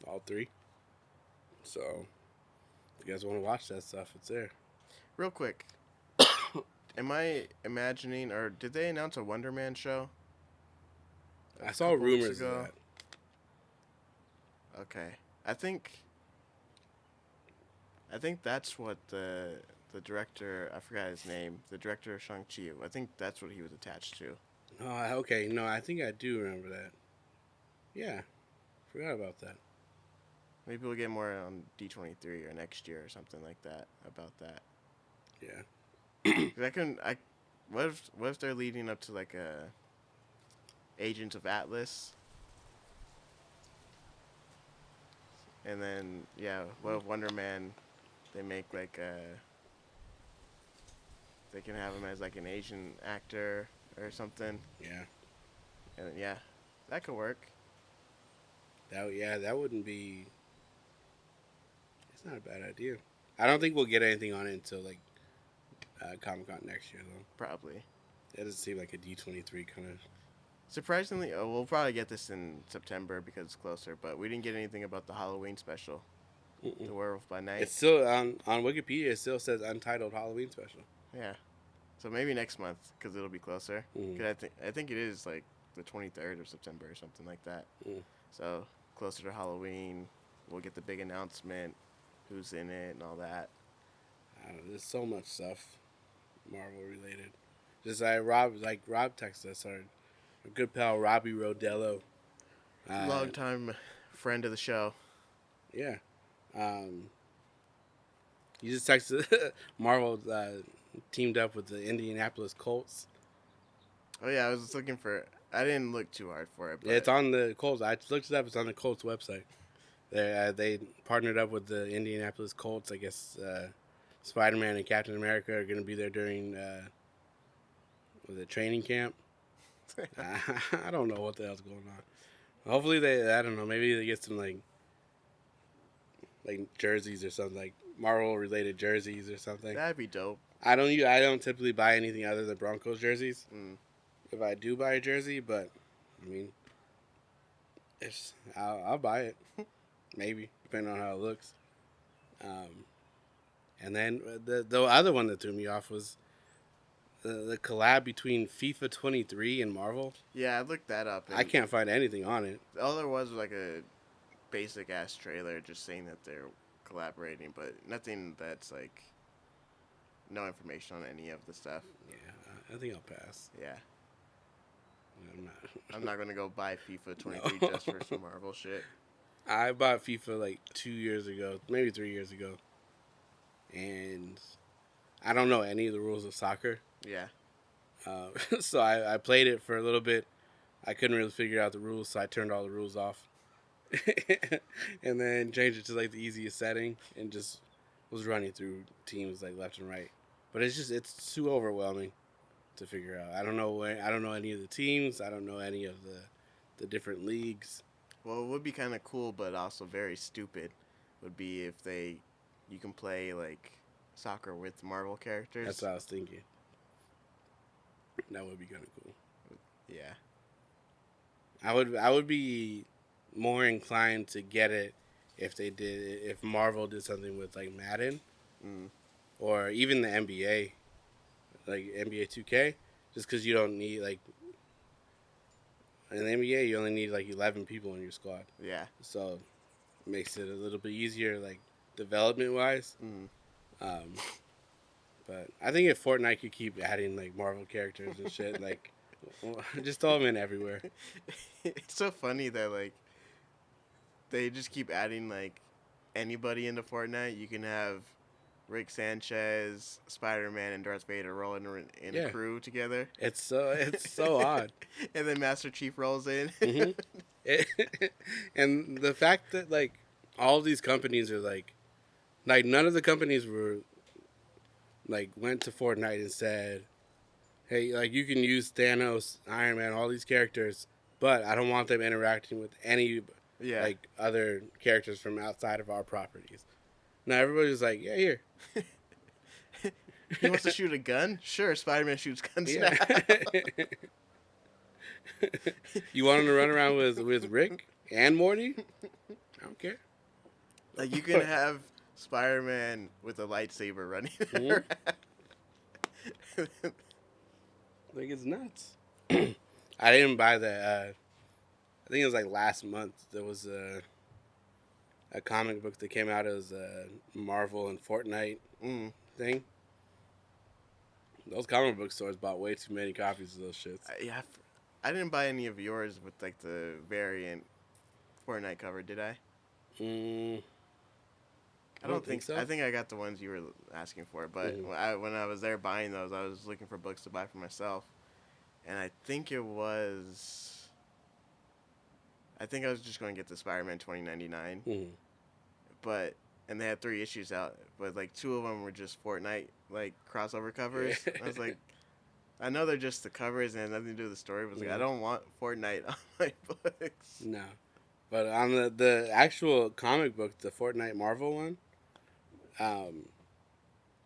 All three. So, if you guys want to watch that stuff, it's there. Real quick, am I imagining, or did they announce a Wonder Man show? I saw rumors of that. Okay, I think that's what the director, I forgot his name, the director of Shang-Chi, I think that's what he was attached to. Oh, okay. No, I think I do remember that. Yeah, forgot about that. Maybe we'll get more on D23 or next year or something like that about that. Yeah. What if they're leading up to like a Agents of Atlas? And then, what if Wonder Man, they make like they can have him as like an Asian actor or something. Yeah. And that could work. That wouldn't be. It's not a bad idea. I don't think we'll get anything on it until like Comic-Con next year, though. Probably. It doesn't seem like a D23 kind of. Surprisingly, we'll probably get this in September because it's closer, but we didn't get anything about the Halloween special. The Werewolf by Night. It's still on Wikipedia. It still says Untitled Halloween Special. Yeah, so maybe next month because it'll be closer. Cause I think it is like the 23rd of September or something like that. So closer to Halloween, we'll get the big announcement, who's in it and all that. I don't know, there's so much stuff Marvel related. Just Rob texted us, our good pal Robbie Rodello. Long time friend of the show. Yeah. You just texted Marvel teamed up with the Indianapolis Colts. Oh yeah, I was looking for. I didn't look too hard for it. But Yeah, it's on the Colts. I looked it up. It's on the Colts website. They partnered up with the Indianapolis Colts. I guess Spider-Man and Captain America are going to be there during the training camp. I don't know what the hell's going on. Hopefully I don't know. Maybe they get some like jerseys or something, like Marvel related jerseys or something. That'd be dope. I don't typically buy anything other than Broncos jerseys. If I do buy a jersey, but I mean, I'll buy it. Maybe, depending on how it looks. And then the other one that threw me off was the collab between FIFA 23 and Marvel. Yeah, I looked that up. I can't find anything on it. All there was like a basic ass trailer just saying that they're collaborating, but nothing that's like no information on any of the stuff. Yeah, I think I'll pass. Yeah. I'm not gonna go buy FIFA 23 just for some Marvel shit. I bought FIFA like 2 years ago, maybe 3 years ago, and I don't know any of the rules of soccer. Yeah. So I played it for a little bit. I couldn't really figure out the rules, so I turned all the rules off. And then changed it to like the easiest setting and just was running through teams like left and right. But it's too overwhelming to figure out. I don't know any of the teams. I don't know any of the different leagues. Well, it would be kind of cool, but also very stupid. Would be if you can play like soccer with Marvel characters. That's what I was thinking. That would be kind of cool. Yeah. I would be more inclined to get it if Marvel did something with like Madden or even the NBA, like NBA 2K, just because you don't need like in the NBA you only need like 11 people in your squad. Yeah. So it makes it a little bit easier like development wise. But I think if Fortnite could keep adding like Marvel characters and shit, like just throw them in everywhere. It's so funny that like they just keep adding like anybody into Fortnite. You can have Rick Sanchez, Spider-Man, and Darth Vader rolling in a crew together. It's so odd. And then Master Chief rolls in. And the fact that like all these companies are like Like none of the companies were like went to Fortnite and said, "Hey, like you can use Thanos, Iron Man, all these characters, but I don't want them interacting with any Yeah. like other characters from outside of our properties." Now everybody's like, "Yeah, here." He wants to shoot a gun? Sure, Spider-Man shoots guns Yeah. now. You want him to run around with Rick and Morty? I don't care. Like you can have Spider-Man with a lightsaber running Mhm. around. Like it's nuts. I didn't buy the. I think it was like last month. There was a comic book that came out. It was a Marvel and Fortnite thing. Those comic book stores bought way too many copies of those shits. Yeah, I didn't buy any of yours with like the variant Fortnite cover, did I? I don't think so. I think I got the ones you were asking for, but when I was there buying those, I was looking for books to buy for myself, and I think I was just going to get the Spider-Man 2099, and they had 3 issues out, but like 2 of them were just Fortnite like crossover covers. I was like, I know they're just the covers and nothing to do with the story, but like, I don't want Fortnite on my books. No, but on the actual comic book, the Fortnite Marvel one,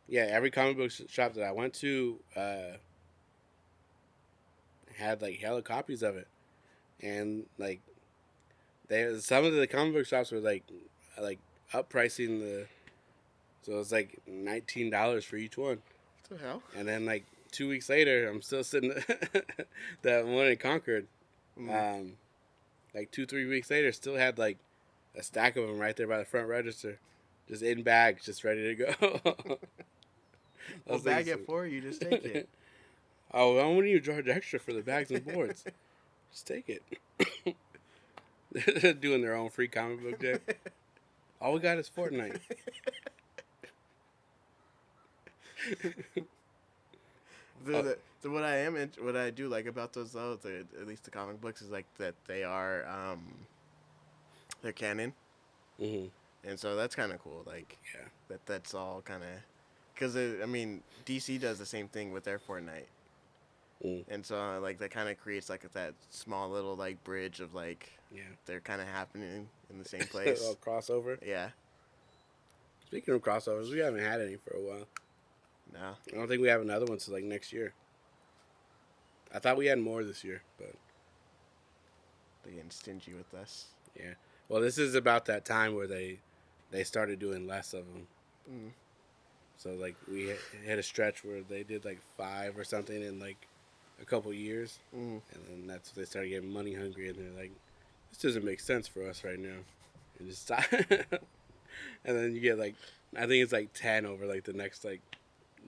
yeah, every comic book shop that I went to had like hella copies of it, and like some of the comic book shops were like up pricing the, so it was like $19 for each one. What the hell? And then like 2 weeks later, I'm still sitting that one in Concord. Like 2-3 weeks later, still had like a stack of them right there by the front register, just in bags, just ready to go. We'll bag it for you. Just take it. Oh, I want you to charge extra for the bags and boards. Just take it. They're doing their own free comic book day. All we got is Fortnite. What I do like about those though, at least the comic books, is like that they are they're canon, and so that's kind of cool. Like that's all kind of, because I mean DC does the same thing with their Fortnite, and so like that kind of creates like that small little like bridge of like they're kind of happening in the same place. A crossover. Yeah. Speaking of crossovers, we haven't had any for a while. No. I don't think we have another one till like next year. I thought we had more this year, but they're getting stingy with us. Yeah. Well, this is about that time where they started doing less of them. So like we had a stretch where they did like 5 or something in like a couple years, and then that's when they started getting money hungry, and they're like, this doesn't make sense for us right now, and just stop. And then you get like, I think it's like 10 over like the next like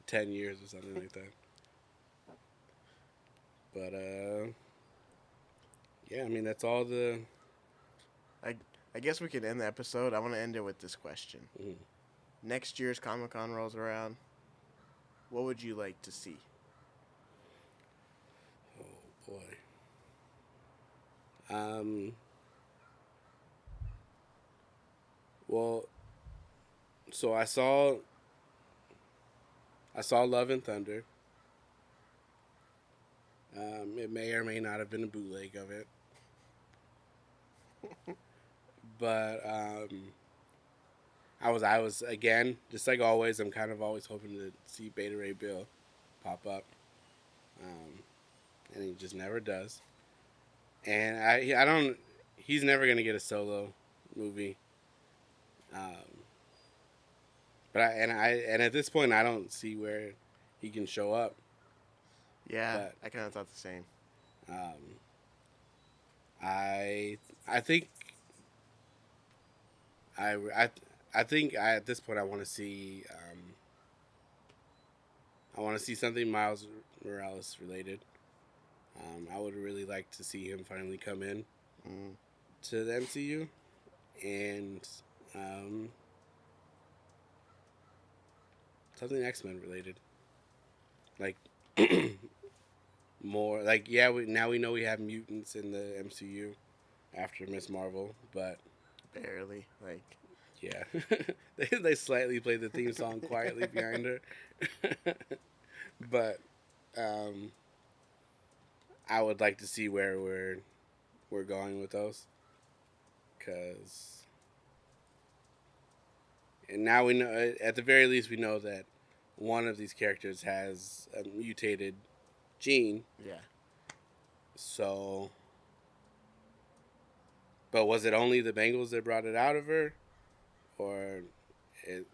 10 years or something like that. But yeah, I mean that's all the. I guess we could end the episode. I want to end it with this question. Next year's Comic-Con rolls around. What would you like to see? Oh boy. Well, so I saw Love and Thunder. It may or may not have been a bootleg of it. But I was again, just like always, I'm kind of always hoping to see Beta Ray Bill pop up. And he just never does. And I don't, he's never going to get a solo movie. But at this point I don't see where he can show up. Yeah, but, I kind of thought the same. I think at this point I want to see something Miles Morales related. I would really like to see him finally come in to the MCU, and something X-Men related, like more like now we know we have mutants in the MCU after Miss Marvel, but barely, like Yeah, they slightly played the theme song quietly behind her, but um, I would like to see where we're going with those, because and now we know, at the very least we know that one of these characters has a mutated gene. Yeah. So, but was it only the Bengals that brought it out of her, or it,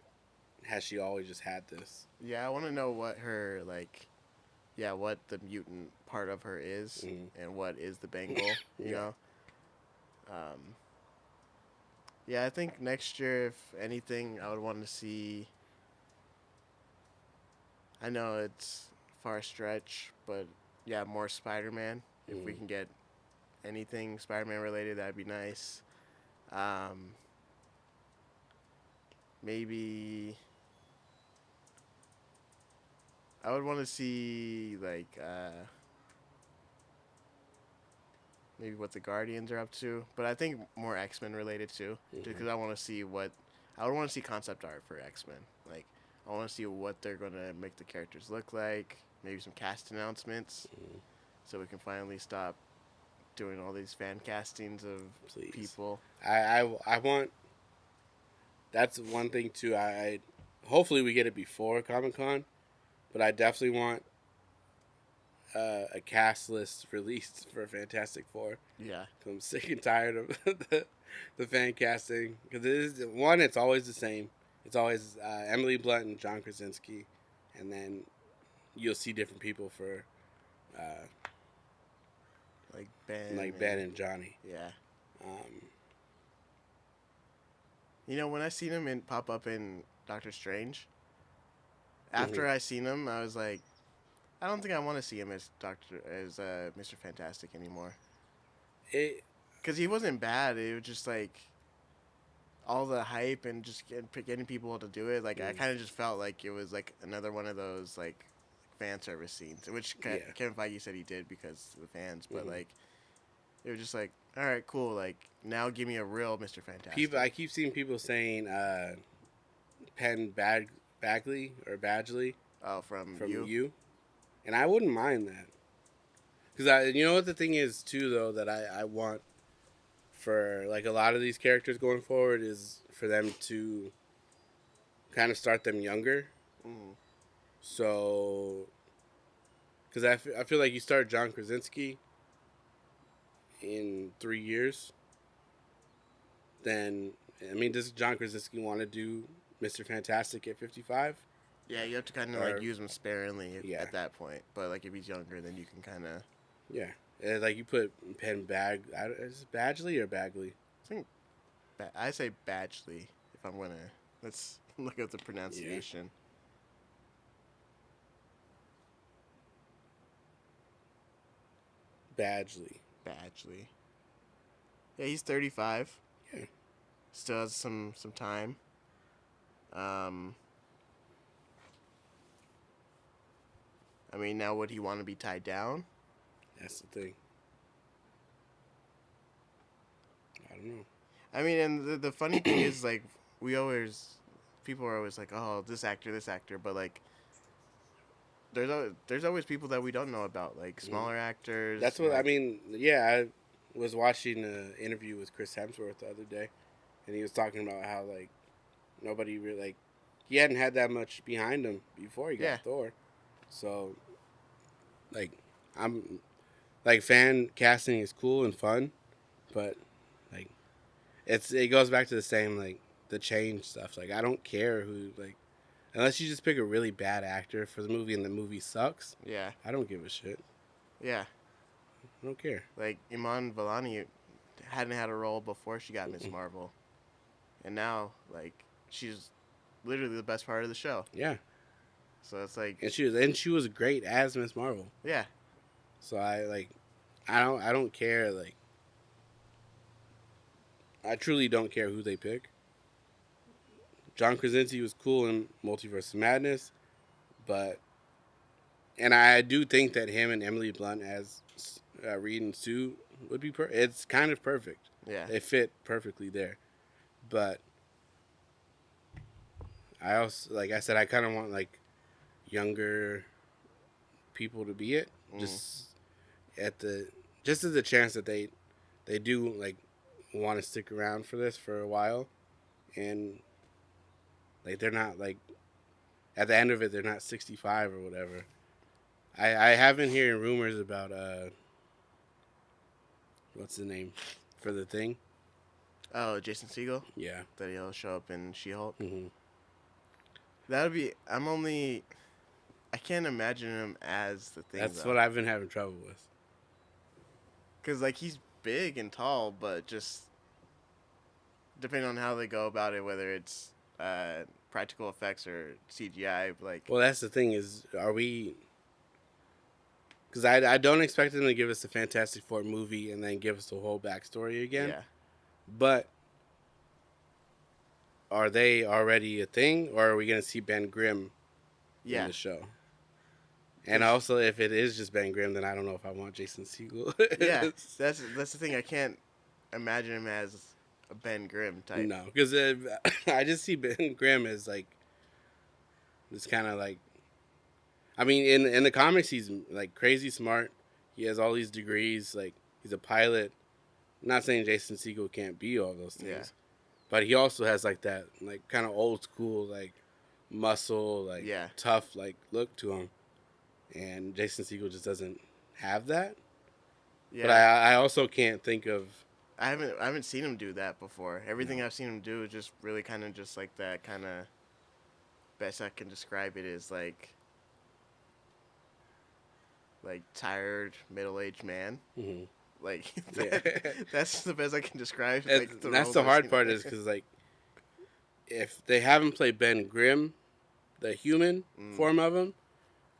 has she always just had this? Yeah, I want to know what her what the mutant part of her is, and what is the Bengal. You Yeah. know. Yeah, I think next year, if anything, I would want to see. I know it's far stretch, but yeah, more Spider-Man. If we can get anything Spider-Man related, that'd be nice. Maybe I would want to see maybe what the Guardians are up to, but I think more X-Men related too, because I want to see what I would want to see concept art for X-Men. Like I want to see what they're gonna make the characters look like. Maybe some cast announcements, so we can finally stop doing all these fan castings of Please. people. I want. That's one thing too. I hopefully we get it before Comic-Con, but I definitely want a cast list released for Fantastic Four. Yeah. I'm sick and tired of the fan casting, because it's always the same. It's always Emily Blunt and John Krasinski, and then you'll see different people for Like Ben. Ben and Johnny. Yeah. Um, You know, when I seen him pop up in Doctor Strange, after I seen him, I was like, I don't think I want to see him as Mr. Fantastic anymore. Because he wasn't bad. It was just like all the hype and just getting people to do it. Like I kind of just felt like it was like another one of those like fan service scenes, which Kevin Feige said he did because of the fans. But like, it was just like, all right, cool. Like now, give me a real Mr. Fantastic. I keep seeing people saying Bagley or Badgley. Oh, from you, and I wouldn't mind that, because you know what the thing is too though, that I want for like a lot of these characters going forward is for them to kind of start them younger. So, because I feel like you start John Krasinski in 3 years, then I mean, does John Krasinski want to do Mr. Fantastic at 55? Yeah, you have to kind of like use him sparingly at that point. But like if he's younger, then you can kind of like you put is it Badgley or Bagley? I think I say Badgley if I'm gonna let's look up the pronunciation. Badgley. Yeah, he's 35. Yeah. Still has some time. I mean, now would he want to be tied down? That's the thing. I don't know. I mean, and the funny thing is, like, people are always like, oh, this actor, but like, there's always people that we don't know about, like smaller actors. That's what I mean. Yeah, I was watching an interview with Chris Hemsworth the other day, and he was talking about how like nobody really like he hadn't had that much behind him before he got Thor, so like I'm like fan casting is cool and fun, but like it goes back to the same like the change stuff. Like I don't care who like. Unless you just pick a really bad actor for the movie and the movie sucks. Yeah. I don't give a shit. Yeah. I don't care. Like, Iman Vellani hadn't had a role before she got Miss Marvel. And now, like, she's literally the best part of the show. Yeah. So it's like... And she was great as Miss Marvel. Yeah. So I don't care, like... I truly don't care who they pick. John Krasinski was cool in Multiverse of Madness, and I do think that him and Emily Blunt as Reed and Sue would be it's kind of perfect. Yeah. They fit perfectly there. But I also, like I said, I kind of want like younger people to be it, Mm. just at the just as a chance that they do like want to stick around for this for a while, and like they're not like at the end of it they're not 65 or whatever. I have been hearing rumors about what's the name for the thing? Oh, Jason Segel, Yeah. that he'll show up in She-Hulk. Hmm. That would be. I can't imagine him as the thing That's though, what I've been having trouble with. because like he's big and tall, but just depending on how they go about it, whether it's practical effects or CGI, like Well, that's the thing is, are we? Because I don't expect them to give us a Fantastic Four movie and then give us the whole backstory again. yeah, But are they already a thing, or are we going to see Ben Grimm in yeah, the show? And also, if it is just Ben Grimm, then I don't know if I want Jason Segel. yeah. That's the thing. I can't imagine him as a Ben Grimm type. No, because I just see Ben Grimm as like this kind of like. I mean, in the comics, he's like crazy smart. He has all these degrees. Like he's a pilot. I'm not saying Jason Segel can't be all those things, Yeah. but he also has like that like kind of old school like muscle like Yeah. tough like look to him, and Jason Segel just doesn't have that. Yeah. But I also can't think of. I haven't seen him do that before. Everything I've seen him do is just really kind of just like that kind of. Best I can describe it is like tired middle-aged man. Mhm. Like Yeah. that's the best I can describe. And Like that's the hard part is because like if they haven't played Ben Grimm, the human form of him,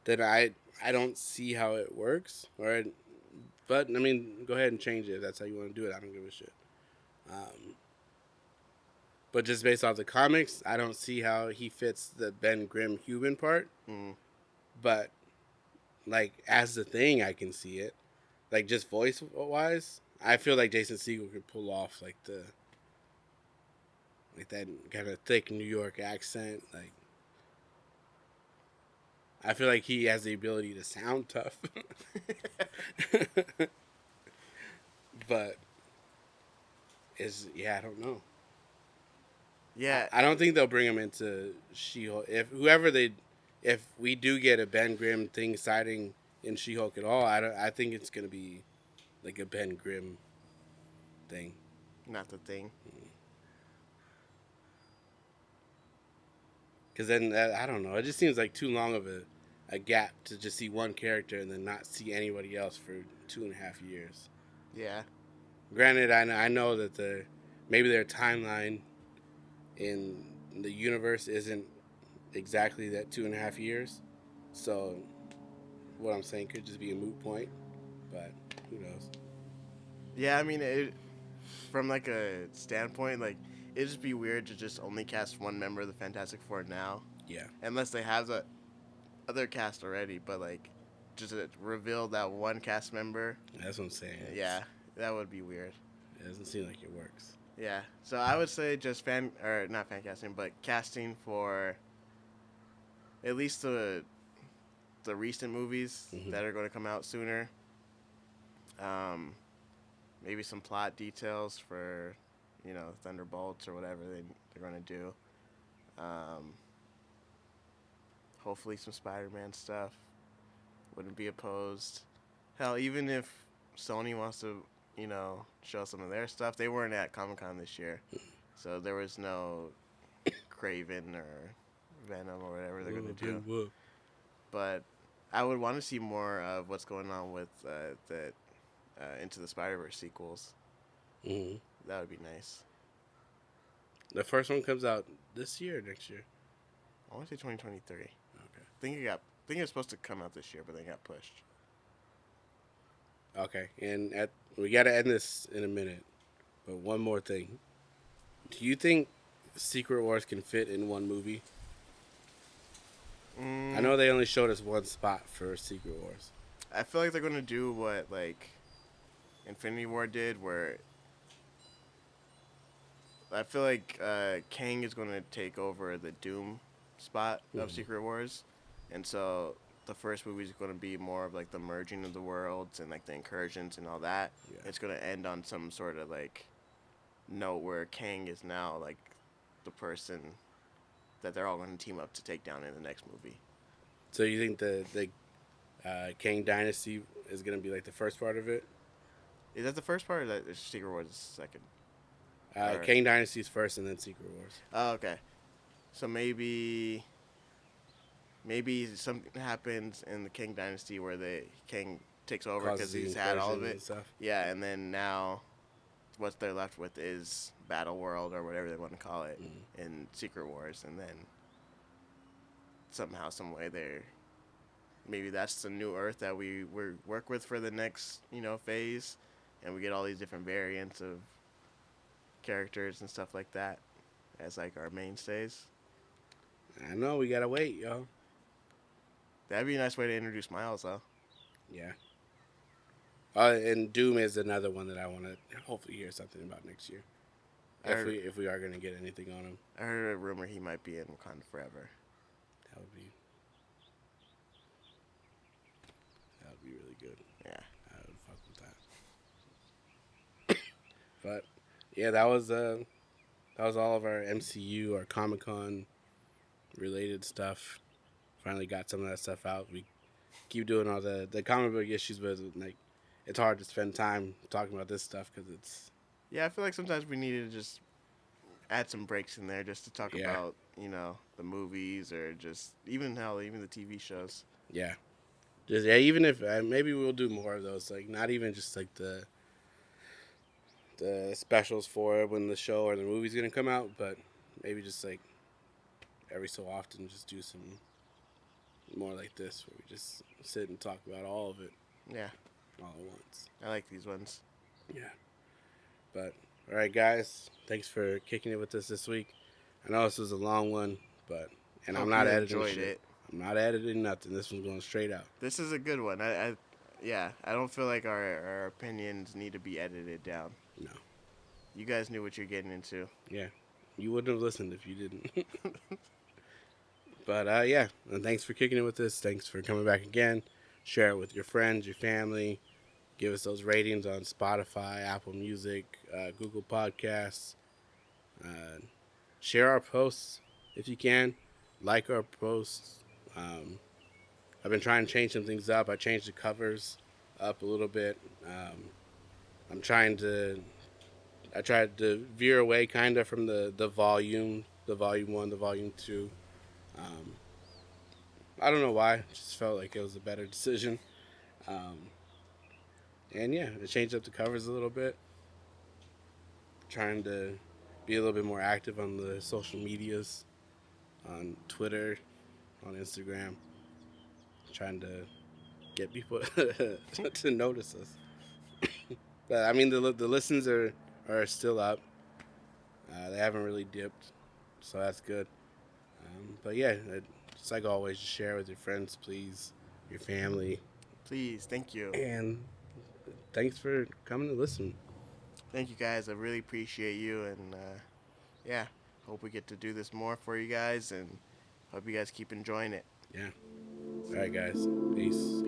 then I don't see how it works. But I mean, go ahead and change it if that's how you want to do it. I don't give a shit. But just based off the comics, I don't see how he fits the Ben Grimm human part. Mm. But like as the thing, I can see it. Like just voice wise, I feel like Jason Segel could pull off like that kind of thick New York accent. Like I feel like he has the ability to sound tough. But I don't know. Yeah. I don't think they'll bring him into She-Hulk. If we do get a Ben Grimm thing sighting in She-Hulk at all, I think it's gonna be like a Ben Grimm thing. Not the thing. Because then I don't know. It just seems like too long of a gap to just see one character and then not see anybody else for 2.5 years. Yeah. Granted, I know that maybe their timeline in the universe isn't exactly that 2.5 years. So what I'm saying could just be a moot point, but who knows? Yeah, I mean, from like a standpoint, like it'd just be weird to just only cast one member of the Fantastic Four now, Yeah, unless they have the other cast already. But like, just to reveal that one cast member, that's what I'm saying. yeah, that would be weird. It doesn't seem like it works. Yeah, so I would say just not fan casting, but casting for at least the recent movies that are going to come out sooner. Maybe some plot details for, Thunderbolts or whatever they're going to do. Hopefully some Spider-Man stuff. Wouldn't be opposed. Hell, even if Sony wants to, show some of their stuff, they weren't at Comic-Con this year. So there was no Kraven or Venom or whatever they're going to do. But I would want to see more of what's going on with the Into the Spider-Verse sequels. Mm-hmm. That would be nice. The first one comes out this year or next year? I want to say 2023. Okay. I think it was supposed to come out this year, but they got pushed. Okay, and we got to end this in a minute, but one more thing. Do you think Secret Wars can fit in one movie? I know they only showed us one spot for Secret Wars. I feel like they're going to do what, like, Infinity War did, where I feel like Kang is going to take over the Doom spot of Mhm. Secret Wars, and so the first movie is going to be more of like the merging of the worlds and like the incursions and all that. Yeah. It's going to end on some sort of like note where Kang is now like the person that they're all going to team up to take down in the next movie. So you think the Kang Dynasty is gonna be like the first part of it? Is that the first part, or that Secret Wars is the second? Or- Kang Dynasty's first, and then Secret Wars. Oh, okay. So maybe something happens in the King Dynasty where the King takes over because Causes the he's had all of incursions it. and stuff. Yeah, and then now what they're left with is Battle World or whatever they want to call it in Secret Wars, and then somehow, some way, maybe that's the new Earth that we work with for the next phase, and we get all these different variants of characters and stuff like that as like our mainstays. I know we gotta wait, yo. That'd be a nice way to introduce Miles, though. Yeah. And Doom is another one that I want to hopefully hear something about next year. If we are gonna get anything on him, I heard a rumor he might be in Wakanda Forever. that would be really good. Yeah. I would fuck with that. But yeah, that was all of our MCU or Comic-Con related stuff. Finally got some of that stuff out. We keep doing all the comic book issues, but like it's hard to spend time talking about this stuff because it's Yeah, I feel like sometimes we need to just add some breaks in there just to talk Yeah. about, the movies or just even the TV shows. yeah. Just, yeah, even if maybe we'll do more of those, like not even just like the specials for when the show or the movie's gonna come out, but maybe just like every so often just do some more like this where we just sit and talk about all of it Yeah, all at once. I like these ones. Yeah. But all right, guys, thanks for kicking it with us this week. I know this was a long one, but I'm Hope not you editing enjoyed shit. it. I'm not editing nothing. This one's going straight out. This is a good one. I don't feel like our opinions need to be edited down. No. You guys knew what you're getting into. Yeah. You wouldn't have listened if you didn't. But yeah, and thanks for kicking it with us. Thanks for coming back again. Share it with your friends, your family. Give us those ratings on Spotify, Apple Music, Google Podcasts. Share our posts if you can. Like our posts. I've been trying to change some things up. I changed the covers up a little bit. I tried to veer away kind of from the volume 1, the volume 2. I don't know why. I just felt like it was a better decision. And yeah, I changed up the covers a little bit. Trying to be a little bit more active on the social medias, on Twitter, on Instagram. Trying to get people to notice us. But I mean, the listens are still up. They haven't really dipped, so that's good. But yeah, just like always, just share with your friends, please, your family, Please, thank you. and thanks for coming to listen. Thank you guys. I really appreciate you, and yeah, hope we get to do this more for you guys, and hope you guys keep enjoying it. Yeah. All right, guys. Peace.